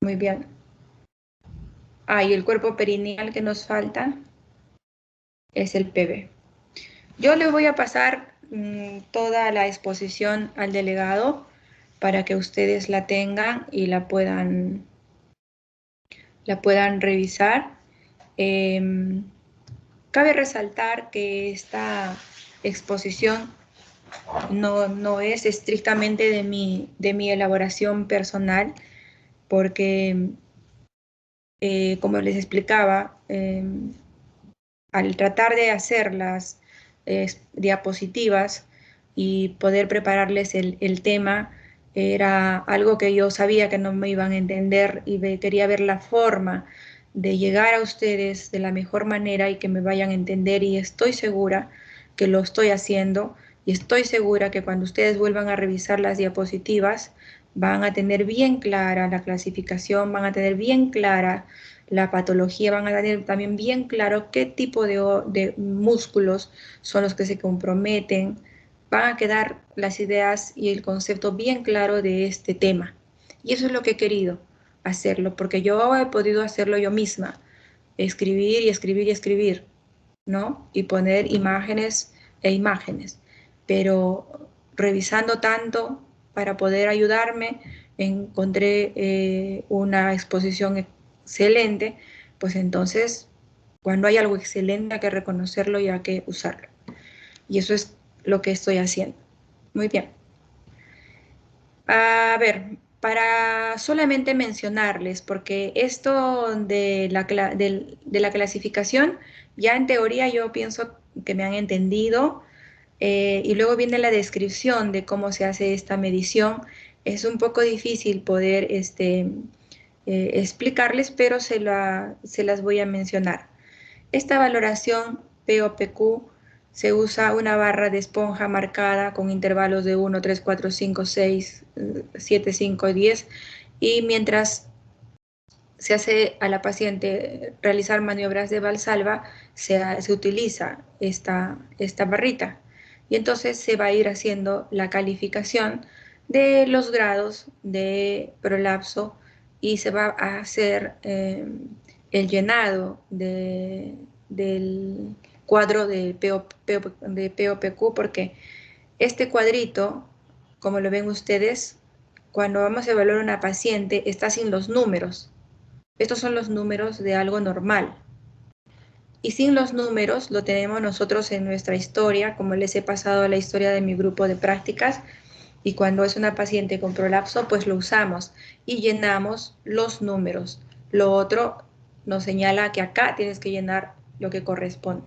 Speaker 2: Muy bien. Y el cuerpo perineal que nos falta es el PB. Yo le voy a pasar toda la exposición al delegado para que ustedes la tengan y la puedan revisar. Cabe resaltar que esta exposición no es estrictamente de mi elaboración personal, porque, como les explicaba, al tratar de hacer las diapositivas y poder prepararles el tema, era algo que yo sabía que no me iban a entender y quería ver la forma de llegar a ustedes de la mejor manera y que me vayan a entender, y estoy segura que lo estoy haciendo, y estoy segura que cuando ustedes vuelvan a revisar las diapositivas van a tener bien clara la clasificación, van a tener bien clara la patología, van a tener también bien claro qué tipo de músculos son los que se comprometen, van a quedar las ideas y el concepto bien claro de este tema. Y eso es lo que he querido hacerlo, porque yo he podido hacerlo yo misma, escribir y escribir y escribir, ¿no? Y poner imágenes e imágenes, pero revisando tanto para poder ayudarme, encontré una exposición excelente, pues entonces, cuando hay algo excelente hay que reconocerlo y hay que usarlo. Y eso es lo que estoy haciendo. Muy bien. A ver, para solamente mencionarles, porque esto de la clasificación, ya en teoría yo pienso que me han entendido, y luego viene la descripción de cómo se hace esta medición. Es un poco difícil poder explicarles, pero se las voy a mencionar. Esta valoración POPQ se usa una barra de esponja marcada con intervalos de 1, 3, 4, 5, 6, 7, 5 y 10, y mientras se hace a la paciente realizar maniobras de Valsalva, se utiliza esta barrita, y entonces se va a ir haciendo la calificación de los grados de prolapso, y se va a hacer el llenado del cuadro de POPQ, porque este cuadrito, como lo ven ustedes, cuando vamos a evaluar a una paciente, está sin los números. Estos son los números de algo normal. Y sin los números lo tenemos nosotros en nuestra historia, como les he pasado la historia de mi grupo de prácticas, y cuando es una paciente con prolapso, pues lo usamos y llenamos los números Lo otro nos señala que acá tienes que llenar lo que corresponde.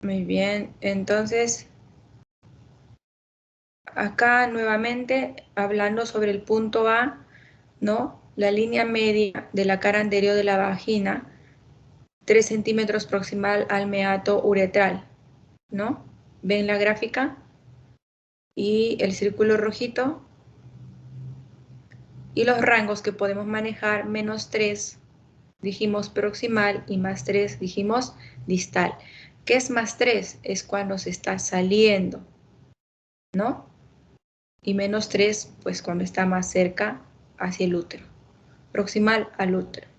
Speaker 2: Muy bien, entonces, acá nuevamente hablando sobre el punto A, ¿no? La línea media de la cara anterior de la vagina, 3 centímetros proximal al meato uretral, ¿no? ¿Ven la gráfica? Y el círculo rojito. Y los rangos que podemos manejar, -3, dijimos proximal, y +3, dijimos distal. ¿Qué es +3? Es cuando se está saliendo, ¿no? Y -3, pues cuando está más cerca hacia el útero. Proximal al útero.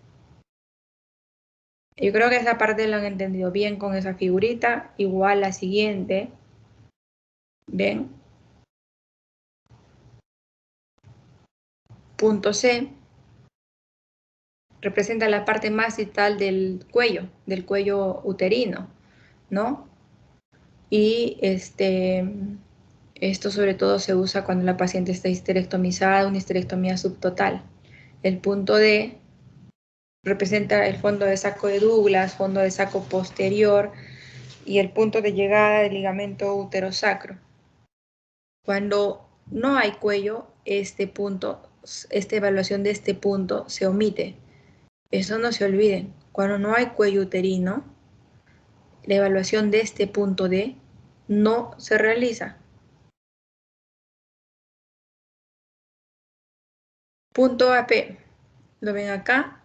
Speaker 2: Yo creo que esa parte la han entendido bien con esa figurita. Igual la siguiente. ¿Ven? Punto C representa la parte más distal del cuello uterino, ¿no? Y esto sobre todo se usa cuando la paciente está histerectomizada, una histerectomía subtotal. El punto D representa el fondo de saco de Douglas, fondo de saco posterior y el punto de llegada del ligamento uterosacro. Cuando no hay cuello, esta evaluación de este punto se omite. Eso no se olviden. Cuando no hay cuello uterino, la evaluación de este punto D no se realiza. Punto AP, lo ven acá,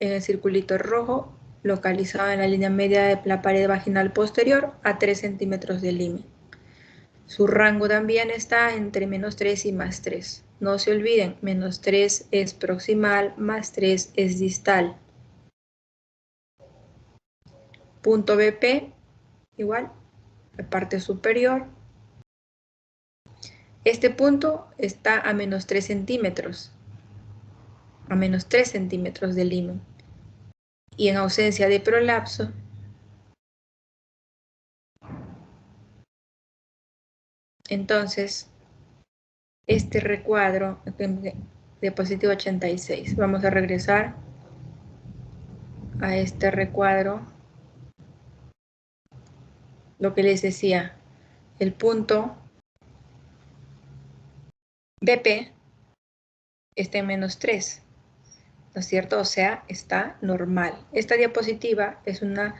Speaker 2: en el circulito rojo, localizado en la línea media de la pared vaginal posterior a 3 centímetros del límite. Su rango también está entre -3 y +3. No se olviden, -3 es proximal, +3 es distal. Punto BP, igual, la parte superior. Este punto está a -3 centímetros, a -3 centímetros del himen. Y en ausencia de prolapso, entonces, este recuadro, diapositiva 86, vamos a regresar a este recuadro. Lo que les decía, el punto BP está en -3, ¿no es cierto? O sea, está normal. Esta diapositiva es una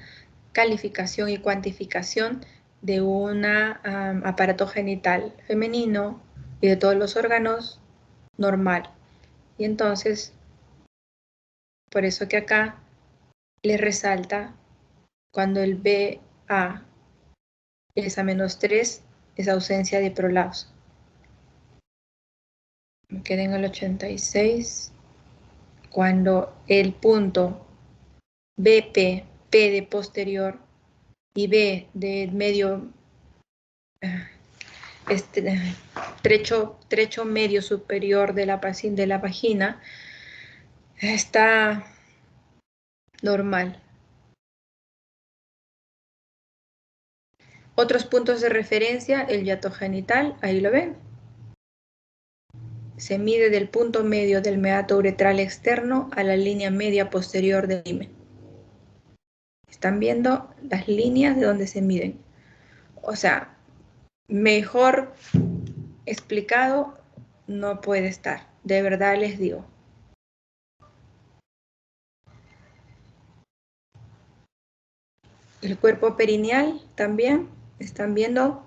Speaker 2: calificación y cuantificación de un aparato genital femenino y de todos los órganos normal. Y entonces, por eso que acá les resalta cuando el BA es a -3, es ausencia de prolapso. Me quedé en el 86. Cuando el punto BP, P de posterior y B de medio, trecho medio superior de la vagina, está normal. Otros puntos de referencia, el hiato genital, ahí lo ven. Se mide del punto medio del meato uretral externo a la línea media posterior del himen. Están viendo las líneas de donde se miden. O sea, mejor explicado no puede estar. De verdad les digo. El cuerpo perineal también, están viendo,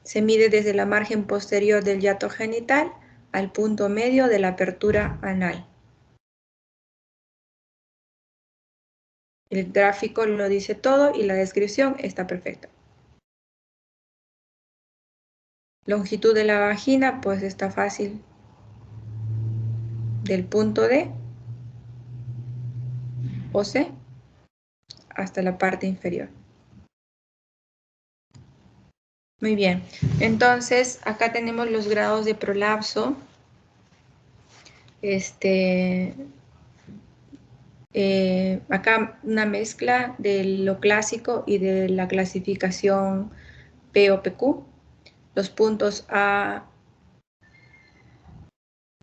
Speaker 2: se mide desde la margen posterior del hiato genital al punto medio de la apertura anal. El gráfico lo dice todo y la descripción está perfecta. Longitud de la vagina, pues está fácil. Del punto D o C hasta la parte inferior. Muy bien, entonces acá tenemos los grados de prolapso. Acá una mezcla de lo clásico y de la clasificación POPQ. Los puntos A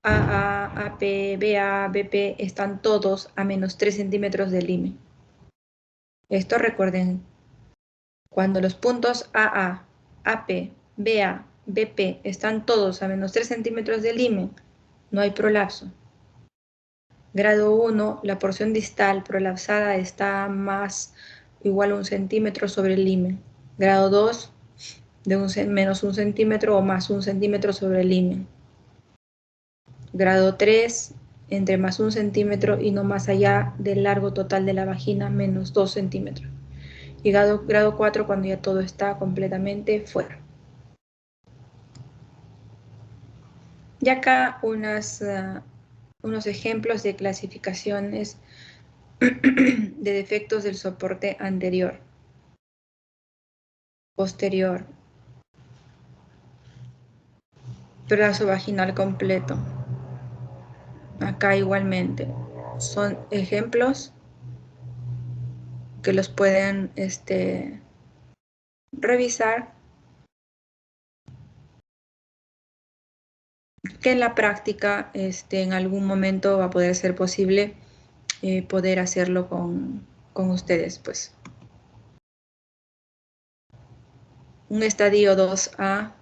Speaker 2: AA, AP, BA, BP están todos a menos 3 centímetros del limen. Esto recuerden, cuando los puntos AA, AP, BA, BP están todos a menos 3 centímetros del limen, no hay prolapso. Grado 1, la porción distal prolapsada está más igual a 1 centímetro sobre el limen. Grado 2, de menos 1 centímetro o más 1 centímetro sobre el limen. Grado 3, entre más 1 centímetro y no más allá del largo total de la vagina, menos 2 centímetros. Y grado 4, cuando ya todo está completamente fuera. Y acá unos ejemplos de clasificaciones de defectos del soporte anterior, posterior, brazo vaginal completo. Acá igualmente son ejemplos que los pueden revisar, que en la práctica en algún momento va a poder ser posible poder hacerlo con ustedes, pues. Un estadio 2A,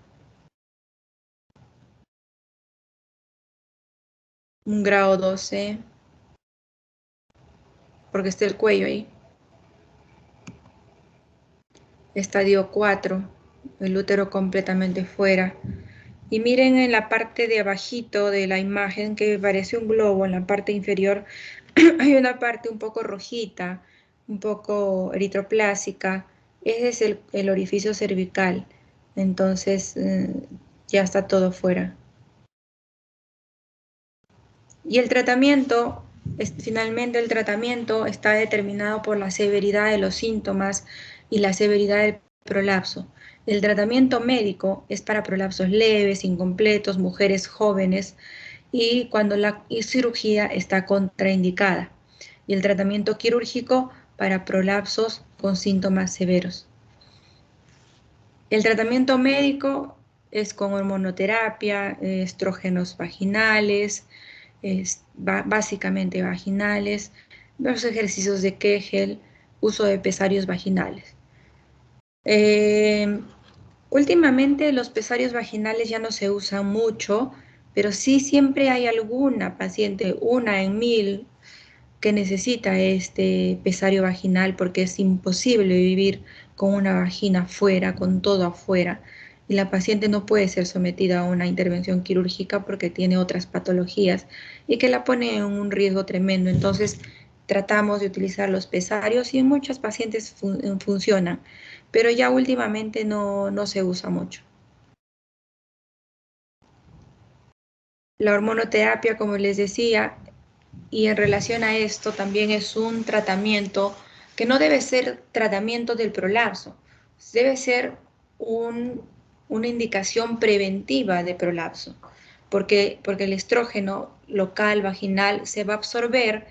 Speaker 2: un grado 12, porque está el cuello ahí. Estadio 4, el útero completamente fuera. Y miren en la parte de abajito de la imagen que parece un globo, en la parte inferior hay una parte un poco rojita, un poco eritroplásica. Ese es el orificio cervical. Entonces ya está todo fuera. Y el tratamiento, finalmente el tratamiento está determinado por la severidad de los síntomas y la severidad del prolapso. El tratamiento médico es para prolapsos leves, incompletos, mujeres jóvenes y cuando la cirugía está contraindicada. Y el tratamiento quirúrgico para prolapsos con síntomas severos. El tratamiento médico es con hormonoterapia, estrógenos vaginales, básicamente vaginales, los ejercicios de Kegel, uso de pesarios vaginales. Últimamente los pesarios vaginales ya no se usan mucho, pero sí siempre hay alguna paciente, 1 en 1000, que necesita este pesario vaginal porque es imposible vivir con una vagina afuera, con todo afuera. Y la paciente no puede ser sometida a una intervención quirúrgica porque tiene otras patologías y que la pone en un riesgo tremendo. Entonces, tratamos de utilizar los pesarios y en muchas pacientes funcionan, pero ya últimamente no se usa mucho. La hormonoterapia, como les decía, y en relación a esto también es un tratamiento que no debe ser tratamiento del prolapso, debe ser una indicación preventiva de prolapso, porque el estrógeno local vaginal se va a absorber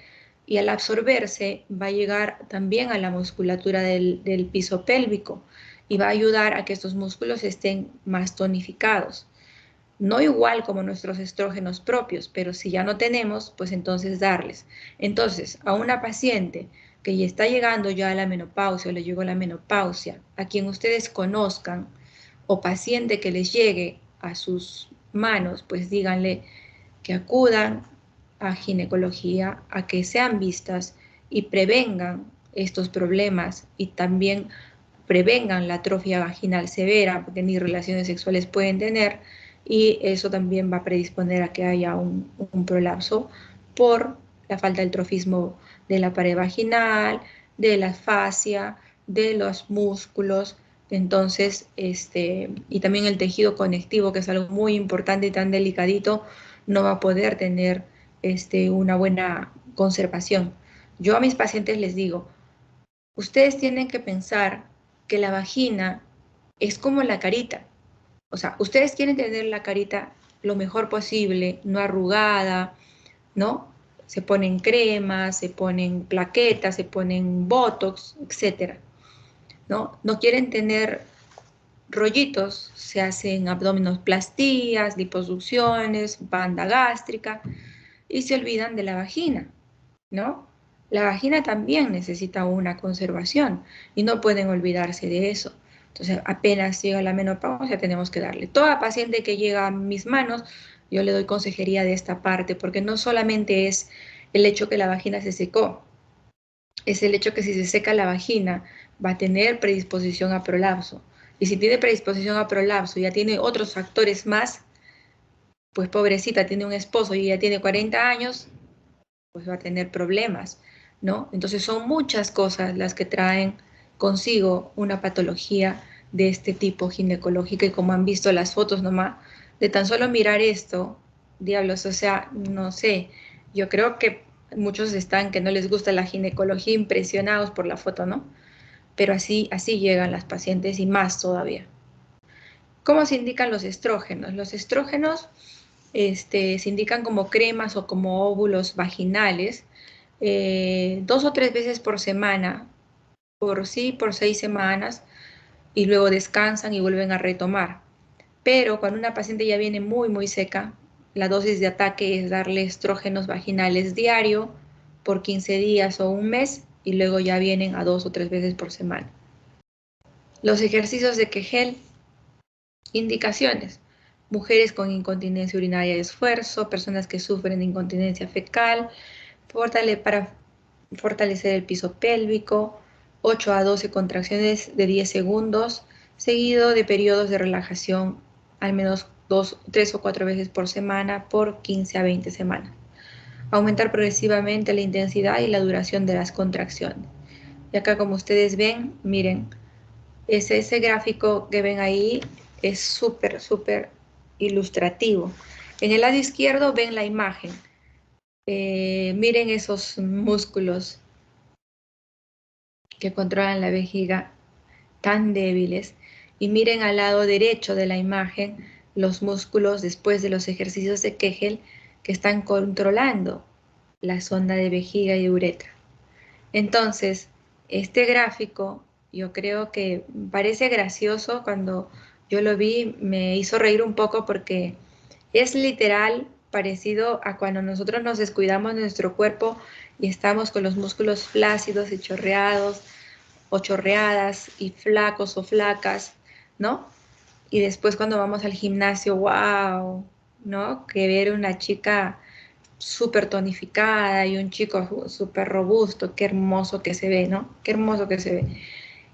Speaker 2: y al absorberse va a llegar también a la musculatura del piso pélvico y va a ayudar a que estos músculos estén más tonificados. No igual como nuestros estrógenos propios, pero si ya no tenemos, pues entonces darles. Entonces, a una paciente que ya está llegando ya a la menopausia o le llegó la menopausia, a quien ustedes conozcan, o paciente que les llegue a sus manos, pues díganle que acudan a ginecología, a que sean vistas y prevengan estos problemas y también prevengan la atrofia vaginal severa, porque ni relaciones sexuales pueden tener, y eso también va a predisponer a que haya un prolapso por la falta del trofismo de la pared vaginal, de la fascia, de los músculos. Entonces, y también el tejido conectivo, que es algo muy importante y tan delicadito, no va a poder tener una buena conservación. Yo a mis pacientes les digo, ustedes tienen que pensar que la vagina es como la carita. O sea, ustedes quieren tener la carita lo mejor posible, no arrugada, ¿no? Se ponen cremas, se ponen plaquetas, se ponen botox, etcétera, ¿no? No quieren tener rollitos, se hacen abdominoplastías, liposucciones, banda gástrica, y se olvidan de la vagina, ¿no? La vagina también necesita una conservación y no pueden olvidarse de eso. Entonces, apenas llega la menopausia, tenemos que darle. Toda paciente que llega a mis manos, yo le doy consejería de esta parte, porque no solamente es el hecho que la vagina se secó, es el hecho que si se seca la vagina, va a tener predisposición a prolapso. Y si tiene predisposición a prolapso y ya tiene otros factores más, pues pobrecita, tiene un esposo y ya tiene 40 años, pues va a tener problemas, ¿no? Entonces son muchas cosas las que traen consigo una patología de este tipo ginecológica y como han visto las fotos nomás, de tan solo mirar esto, diablos, o sea, no sé, yo creo que muchos están que no les gusta la ginecología impresionados por la foto, ¿no? Pero así llegan las pacientes y más todavía. ¿Cómo se indican los estrógenos? Los estrógenos se indican como cremas o como óvulos vaginales 2 o 3 veces por semana, por 6 semanas, y luego descansan y vuelven a retomar. Pero cuando una paciente ya viene muy, muy seca, la dosis de ataque es darle estrógenos vaginales diario por 15 días o un mes, y luego ya vienen a 2 o 3 veces por semana. Los ejercicios de Kegel. Indicaciones: mujeres con incontinencia urinaria de esfuerzo, personas que sufren de incontinencia fecal, para fortalecer el piso pélvico, 8 a 12 contracciones de 10 segundos, seguido de periodos de relajación al menos 3 o 4 veces por semana por 15 a 20 semanas. Aumentar progresivamente la intensidad y la duración de las contracciones. Y acá, como ustedes ven, miren, ese gráfico que ven ahí es súper, súper ilustrativo. En el lado izquierdo ven la imagen. Miren esos músculos que controlan la vejiga tan débiles. Y miren al lado derecho de la imagen los músculos después de los ejercicios de Kegel que están controlando la zona de vejiga y uretra. Entonces, este gráfico, yo creo que parece gracioso. Cuando yo lo vi, me hizo reír un poco porque es literal parecido a cuando nosotros nos descuidamos de nuestro cuerpo y estamos con los músculos flácidos y chorreados o chorreadas y flacos o flacas, ¿no? Y después cuando vamos al gimnasio, wow, ¿no? Que ver una chica súper tonificada y un chico súper robusto, qué hermoso que se ve, ¿no? Qué hermoso que se ve.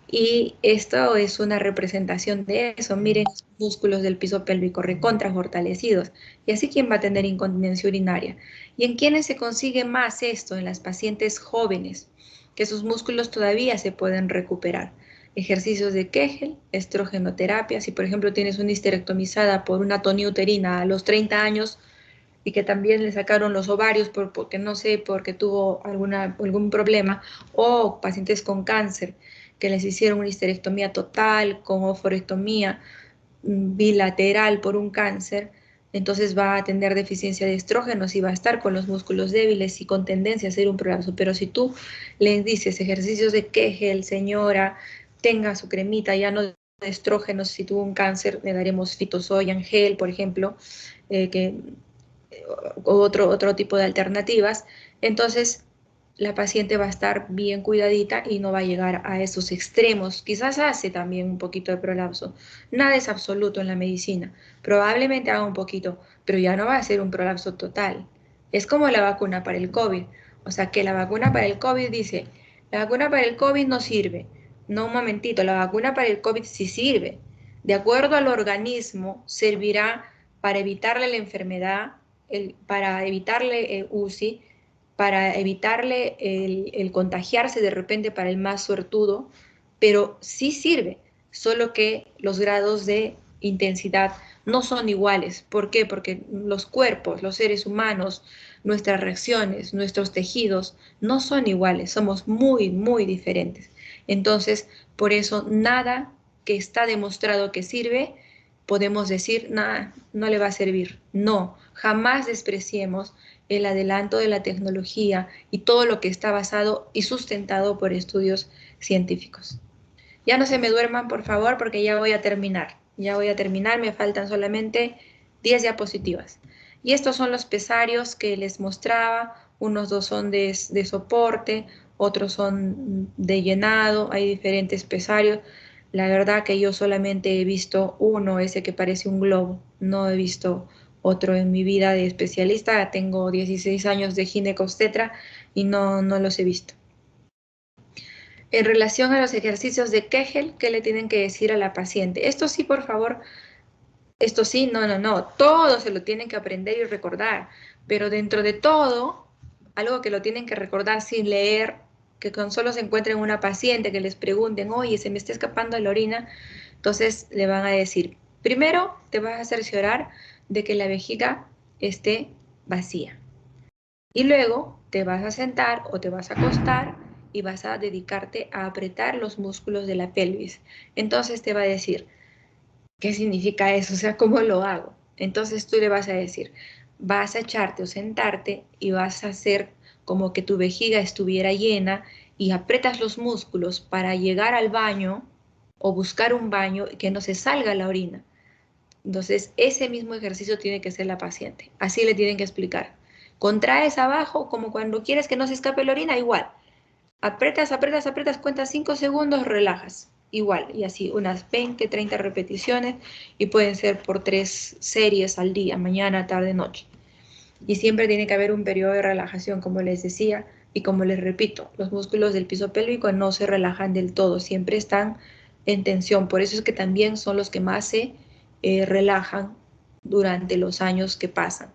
Speaker 2: Y esto es una representación de eso. Miren los músculos del piso pélvico recontra fortalecidos. Y así, ¿quién va a tener incontinencia urinaria? ¿Y en quiénes se consigue más esto? En las pacientes jóvenes, que sus músculos todavía se pueden recuperar. Ejercicios de Kegel, estrogenoterapia. Si, por ejemplo, tienes una histerectomizada por una toniuterina a los 30 años, y que también le sacaron los ovarios porque no sé, porque tuvo algún problema, o pacientes con cáncer que les hicieron una histerectomía total con oforectomía bilateral por un cáncer, entonces va a tener deficiencia de estrógenos y va a estar con los músculos débiles y con tendencia a hacer un prolapso. Pero si tú les dices ejercicios de Kegel, señora, tenga su cremita, ya no de estrógenos, si tuvo un cáncer, le daremos fitosoyan gel, por ejemplo, que otro tipo de alternativas, entonces la paciente va a estar bien cuidadita y no va a llegar a esos extremos. Quizás hace también un poquito de prolapso. Nada es absoluto en la medicina. Probablemente haga un poquito, pero ya no va a ser un prolapso total. Es como la vacuna para el COVID. O sea, que la vacuna para el COVID dice, la vacuna para el COVID no sirve. No, un momentito, la vacuna para el COVID sí sirve. De acuerdo al organismo, servirá para evitarle la enfermedad, para evitarle UCI, para evitarle el contagiarse de repente para el más suertudo, pero sí sirve, solo que los grados de intensidad no son iguales. ¿Por qué? Porque los cuerpos, los seres humanos, nuestras reacciones, nuestros tejidos no son iguales, somos muy, muy diferentes. Entonces, por eso nada que está demostrado que sirve, podemos decir, nada, no le va a servir. No, jamás despreciemos el adelanto de la tecnología y todo lo que está basado y sustentado por estudios científicos. Ya no se me duerman, por favor, porque ya voy a terminar. Ya voy a terminar, me faltan solamente 10 diapositivas. Y estos son los pesarios que les mostraba. Unos dos son de soporte, otros son de llenado. Hay diferentes pesarios. La verdad que yo solamente he visto uno, ese que parece un globo. No he visto otro en mi vida de especialista. Tengo 16 años de ginecobstetra y no los he visto. En relación a los ejercicios de Kegel, ¿qué le tienen que decir a la paciente? Esto sí, por favor, esto sí, no, todo se lo tienen que aprender y recordar, pero dentro de todo, algo que lo tienen que recordar sin leer, que con solo se encuentren una paciente, que les pregunten, oye, se me está escapando la orina, entonces le van a decir, primero te vas a cerciorar de que la vejiga esté vacía. Y luego te vas a sentar o te vas a acostar y vas a dedicarte a apretar los músculos de la pelvis. Entonces te va a decir, ¿qué significa eso? O sea, ¿cómo lo hago? Entonces tú le vas a decir, vas a echarte o sentarte y vas a hacer como que tu vejiga estuviera llena y apretas los músculos para llegar al baño o buscar un baño y que no se salga la orina. Entonces, ese mismo ejercicio tiene que ser la paciente. Así le tienen que explicar. Contraes abajo, como cuando quieres que no se escape la orina, igual. Apretas, cuentas 5 segundos, relajas. Igual, y así unas 20, 30 repeticiones y pueden ser por 3 series al día, mañana, tarde, noche. Y siempre tiene que haber un periodo de relajación, como les decía, y como les repito, los músculos del piso pélvico no se relajan del todo, siempre están en tensión. Por eso es que también son los que más se relajan durante los años que pasan.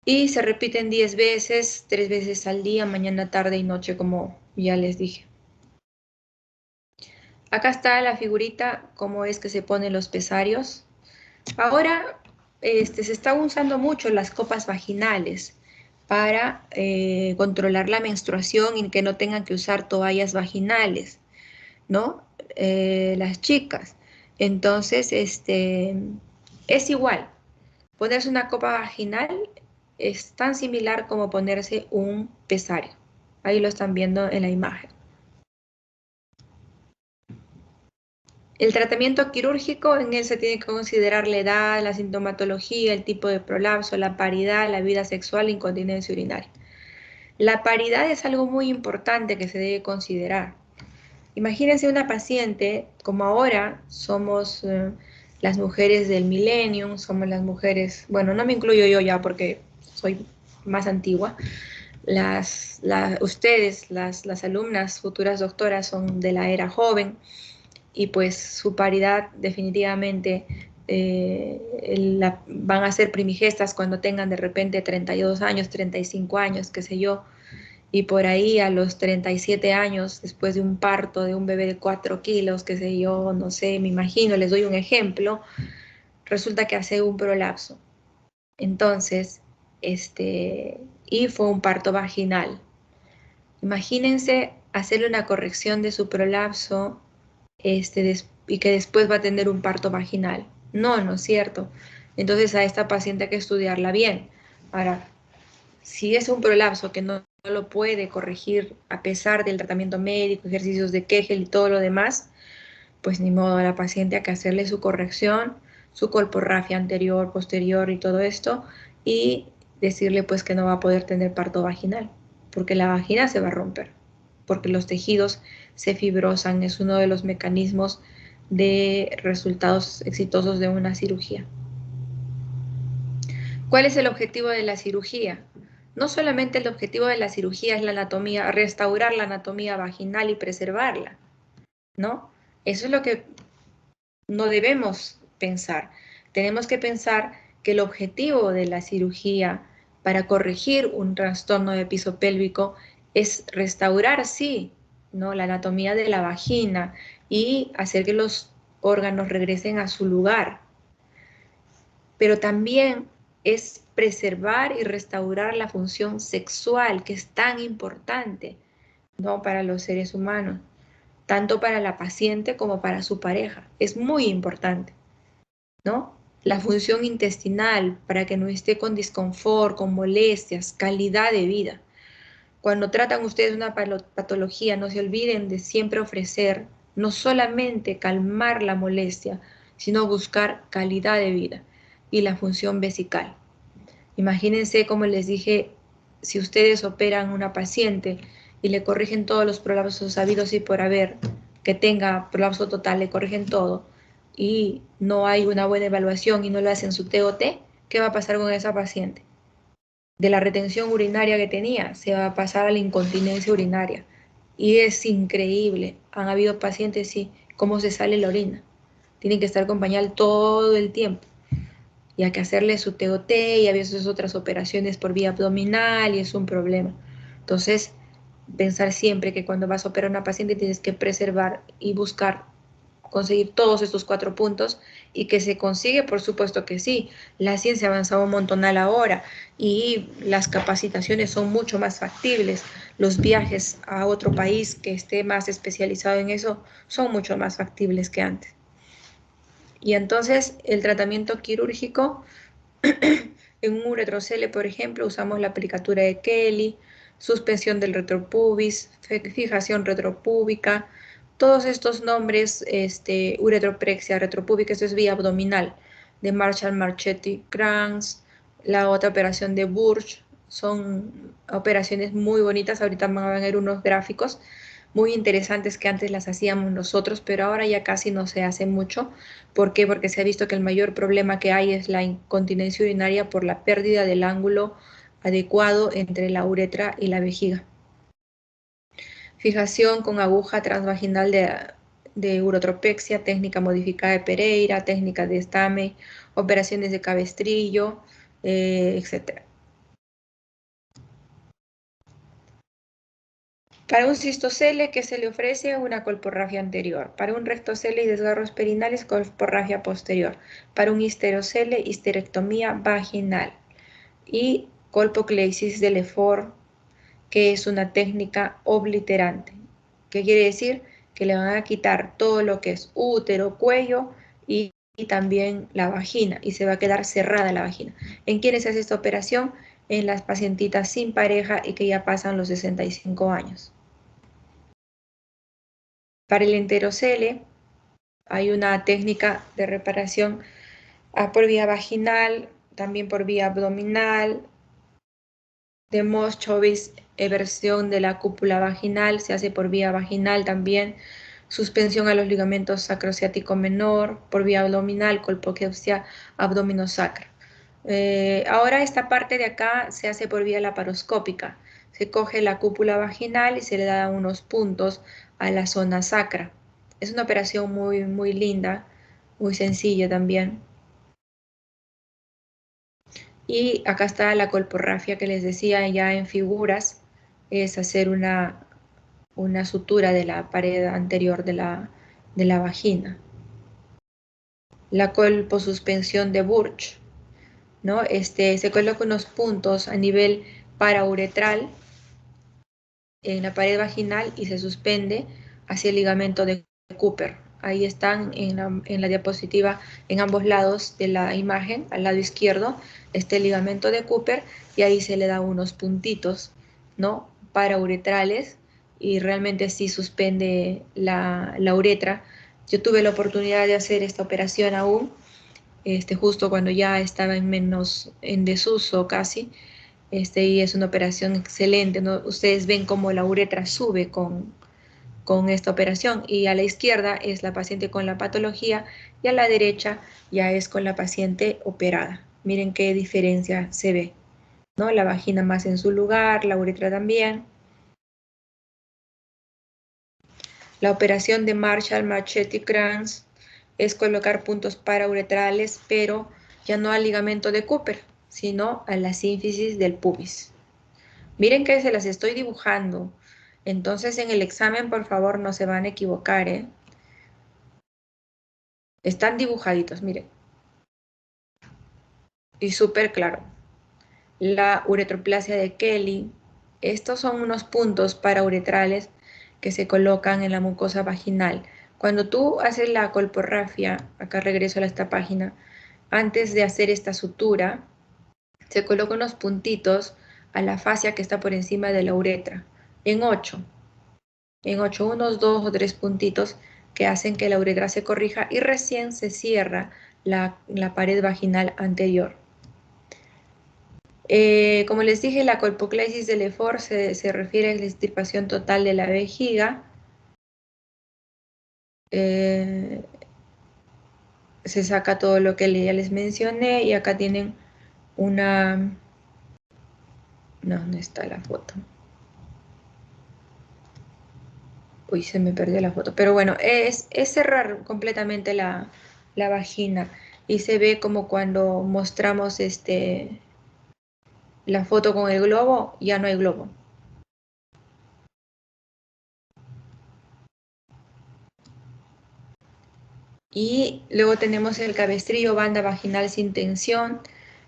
Speaker 2: Y se repiten 10 veces, 3 veces al día, mañana, tarde y noche, como ya les dije. Acá está la figurita, cómo es que se ponen los pesarios. Ahora se está usando mucho las copas vaginales para controlar la menstruación y que no tengan que usar toallas vaginales, ¿no? Las chicas. Entonces, es igual. Ponerse una copa vaginal es tan similar como ponerse un pesario. Ahí lo están viendo en la imagen. El tratamiento quirúrgico, en él se tiene que considerar la edad, la sintomatología, el tipo de prolapso, la paridad, la vida sexual e incontinencia urinaria. La paridad es algo muy importante que se debe considerar. Imagínense una paciente, como ahora somos las mujeres del millennium, somos las mujeres, bueno, no me incluyo yo ya porque soy más antigua, ustedes, las alumnas, futuras doctoras, son de la era joven, y pues su paridad definitivamente van a ser primigestas cuando tengan de repente 32 años, 35 años, qué sé yo, y por ahí a los 37 años, después de un parto de un bebé de 4 kilos, qué sé yo, no sé, me imagino, les doy un ejemplo, resulta que hace un prolapso. Entonces, y fue un parto vaginal. Imagínense hacerle una corrección de su prolapso y que después va a tener un parto vaginal. No es cierto. Entonces a esta paciente hay que estudiarla bien. Ahora, si es un prolapso que no lo puede corregir a pesar del tratamiento médico, ejercicios de Kegel y todo lo demás, pues ni modo, a la paciente hay que hacerle su corrección, su colporrafia anterior, posterior y todo esto, y decirle pues que no va a poder tener parto vaginal, porque la vagina se va a romper, porque los tejidos se fibrosan, es uno de los mecanismos de resultados exitosos de una cirugía. ¿Cuál es el objetivo de la cirugía? No solamente el objetivo de la cirugía es la anatomía, restaurar la anatomía vaginal y preservarla, ¿no? Eso es lo que no debemos pensar. Tenemos que pensar que el objetivo de la cirugía para corregir un trastorno de piso pélvico es restaurar, sí, ¿no?, la anatomía de la vagina y hacer que los órganos regresen a su lugar. Pero también es preservar y restaurar la función sexual, que es tan importante, ¿no?, para los seres humanos, tanto para la paciente como para su pareja. Es muy importante, ¿no? La función intestinal, para que no esté con disconfort, con molestias, calidad de vida. Cuando tratan ustedes una patología, no se olviden de siempre ofrecer no solamente calmar la molestia, sino buscar calidad de vida y la función vesical. Imagínense, como les dije, si ustedes operan una paciente y le corrigen todos los prolapsos habidos y por haber, que tenga prolapso total, le corrigen todo, y no hay una buena evaluación y no le hacen su TOT, ¿qué va a pasar con esa paciente? De la retención urinaria que tenía, se va a pasar a la incontinencia urinaria. Y es increíble. Han habido pacientes, sí, cómo se sale la orina. Tienen que estar con pañal todo el tiempo. Y hay que hacerle su TOT y a veces otras operaciones por vía abdominal y es un problema. Entonces, pensar siempre que cuando vas a operar a una paciente tienes que preservar y buscar conseguir todos estos 4 puntos y que se consigue, por supuesto que sí. La ciencia ha avanzado un montonal ahora y las capacitaciones son mucho más factibles. Los viajes a otro país que esté más especializado en eso son mucho más factibles que antes. Y entonces el tratamiento quirúrgico en un uretrocele, por ejemplo, usamos la aplicatura de Kelly, suspensión del retropubis, fijación retropúbica, todos estos nombres, uretroprexia retropúbica, esto es vía abdominal, de Marshall-Marchetti-Kranz, la otra operación de Burch, son operaciones muy bonitas, ahorita van a ver unos gráficos muy interesantes que antes las hacíamos nosotros, pero ahora ya casi no se hace mucho. ¿Por qué? Porque se ha visto que el mayor problema que hay es la incontinencia urinaria por la pérdida del ángulo adecuado entre la uretra y la vejiga. Fijación con aguja transvaginal de urotropexia, técnica modificada de Pereira, técnica de Stamey, operaciones de cabestrillo, etc. Para un cistocele, ¿qué se le ofrece? Una colporrafia anterior. Para un rectocele y desgarros perinales, colporrafia posterior. Para un histerocele, histerectomía vaginal. Y colpocleisis de Lefort, que es una técnica obliterante. ¿Qué quiere decir? Que le van a quitar todo lo que es útero, cuello y también la vagina, y se va a quedar cerrada la vagina. ¿En quiénes se hace esta operación? En las pacientitas sin pareja y que ya pasan los 65 años. Para el enterocele hay una técnica de reparación por vía vaginal, también por vía abdominal, de Moschowitz, versión de la cúpula vaginal, se hace por vía vaginal también, suspensión a los ligamentos sacrociático menor, por vía abdominal, colpocepsia abdominosacra. Ahora esta parte de acá se hace por vía laparoscópica. Se coge la cúpula vaginal y se le da unos puntos a la zona sacra. Es una operación muy, muy linda, muy sencilla también. Y acá está la colporrafia que les decía ya en figuras, es hacer una sutura de la pared anterior de la vagina. La colposuspensión de Burch, ¿no? Se coloca unos puntos a nivel parauretral en la pared vaginal y se suspende hacia el ligamento de Cooper. Ahí están en la diapositiva en ambos lados de la imagen, al lado izquierdo está el ligamento de Cooper y ahí se le da unos puntitos, ¿no? Parauretrales y realmente sí suspende la uretra. Yo tuve la oportunidad de hacer esta operación aún, justo cuando ya estaba en desuso casi, y es una operación excelente, ¿no? Ustedes ven cómo la uretra sube con esta operación y a la izquierda es la paciente con la patología y a la derecha ya es con la paciente operada. Miren qué diferencia se ve, ¿no? La vagina más en su lugar, la uretra también. La operación de Marshall-Marchetti-Kranz es colocar puntos parauretrales, pero ya no al ligamento de Cooper, sino a la sínfisis del pubis. Miren que se las estoy dibujando. Entonces en el examen, por favor, no se van a equivocar, ¿eh? Están dibujaditos, miren. Y súper claro. La uretroplasia de Kelly. Estos son unos puntos parauretrales que se colocan en la mucosa vaginal. Cuando tú haces la colporrafia, acá regreso a esta página, antes de hacer esta sutura, se colocan unos puntitos a la fascia que está por encima de la uretra, en 8, unos 2 o 3 puntitos que hacen que la uretra se corrija y recién se cierra la pared vaginal anterior. Como les dije, la colpoclesis de Lefort se refiere a la extirpación total de la vejiga. Se saca todo lo que ya les mencioné y acá tienen una... No, ¿dónde está la foto? Uy, se me perdió la foto. Pero bueno, es cerrar completamente la vagina y se ve como cuando mostramos la foto con el globo, ya no hay globo. Y luego tenemos el cabestrillo, banda vaginal sin tensión.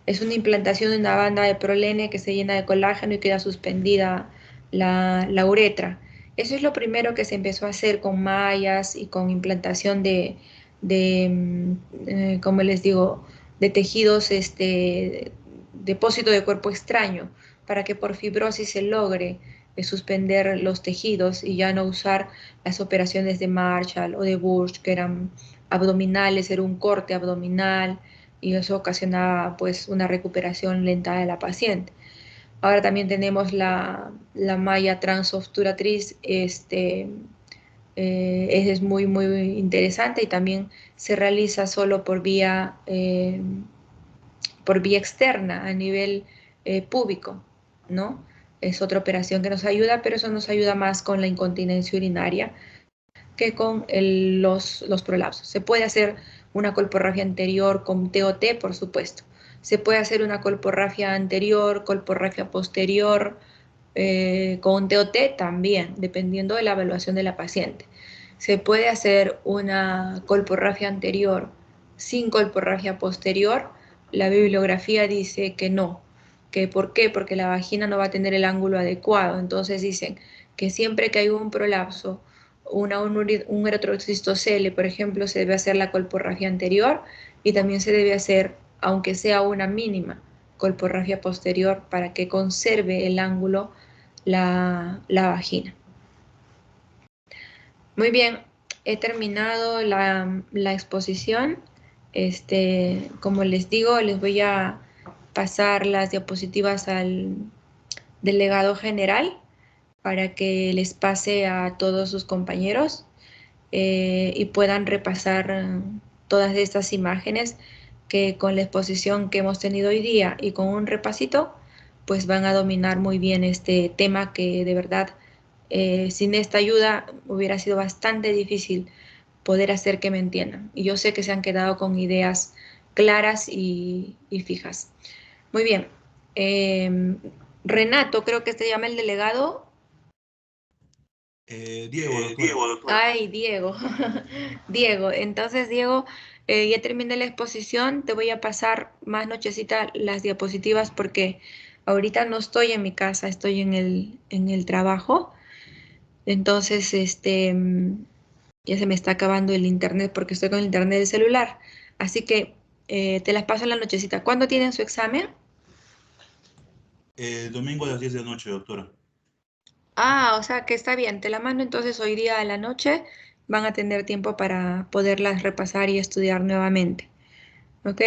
Speaker 2: Es una implantación de una banda de prolene que se llena de colágeno y queda suspendida la uretra. Eso es lo primero que se empezó a hacer con mallas y con implantación como les digo, de tejidos, depósito de cuerpo extraño, para que por fibrosis se logre suspender los tejidos y ya no usar las operaciones de Marshall o de Bush, que eran abdominales, era un corte abdominal y eso ocasionaba pues una recuperación lenta de la paciente. Ahora también tenemos la malla transobturatriz, es muy, muy interesante y también se realiza solo por vía externa a nivel púbico, ¿no? Es otra operación que nos ayuda, pero eso nos ayuda más con la incontinencia urinaria que con los prolapsos. Se puede hacer una colporrafia anterior con TOT, por supuesto. Se puede hacer una colporrafia anterior, colporrafia posterior, con TOT también, dependiendo de la evaluación de la paciente. Se puede hacer una colporrafia anterior sin colporrafia posterior. La bibliografía dice que no. ¿Que ¿Por qué? Porque la vagina no va a tener el ángulo adecuado. Entonces dicen que siempre que hay un prolapso, un eritrocistocele, por ejemplo, se debe hacer la colporrafia anterior y también se debe hacer, aunque sea una mínima, colporrafia posterior para que conserve el ángulo la vagina. Muy bien, he terminado la exposición. Como les digo, les voy a pasar las diapositivas al delegado general para que les pase a todos sus compañeros y puedan repasar todas estas imágenes que con la exposición que hemos tenido hoy día y con un repasito, pues van a dominar muy bien este tema que de verdad sin esta ayuda hubiera sido bastante difícil poder hacer que me entiendan. Y yo sé que se han quedado con ideas claras y fijas. Muy bien. Renato, creo que se llama el delegado.
Speaker 3: Diego, doctora.
Speaker 2: Diego, doctora. Ay, Diego. Diego, entonces Diego, ya terminé la exposición, te voy a pasar más nochecita las diapositivas porque ahorita no estoy en mi casa, estoy en el trabajo. Entonces, ya se me está acabando el internet porque estoy con el internet del celular. Así que te las paso en la nochecita. ¿Cuándo tienen su examen?
Speaker 3: El domingo a las 10 de la noche, doctora.
Speaker 2: Ah, o sea que está bien, te la mando entonces hoy día a la noche, van a tener tiempo para poderlas repasar y estudiar nuevamente. ¿Ok?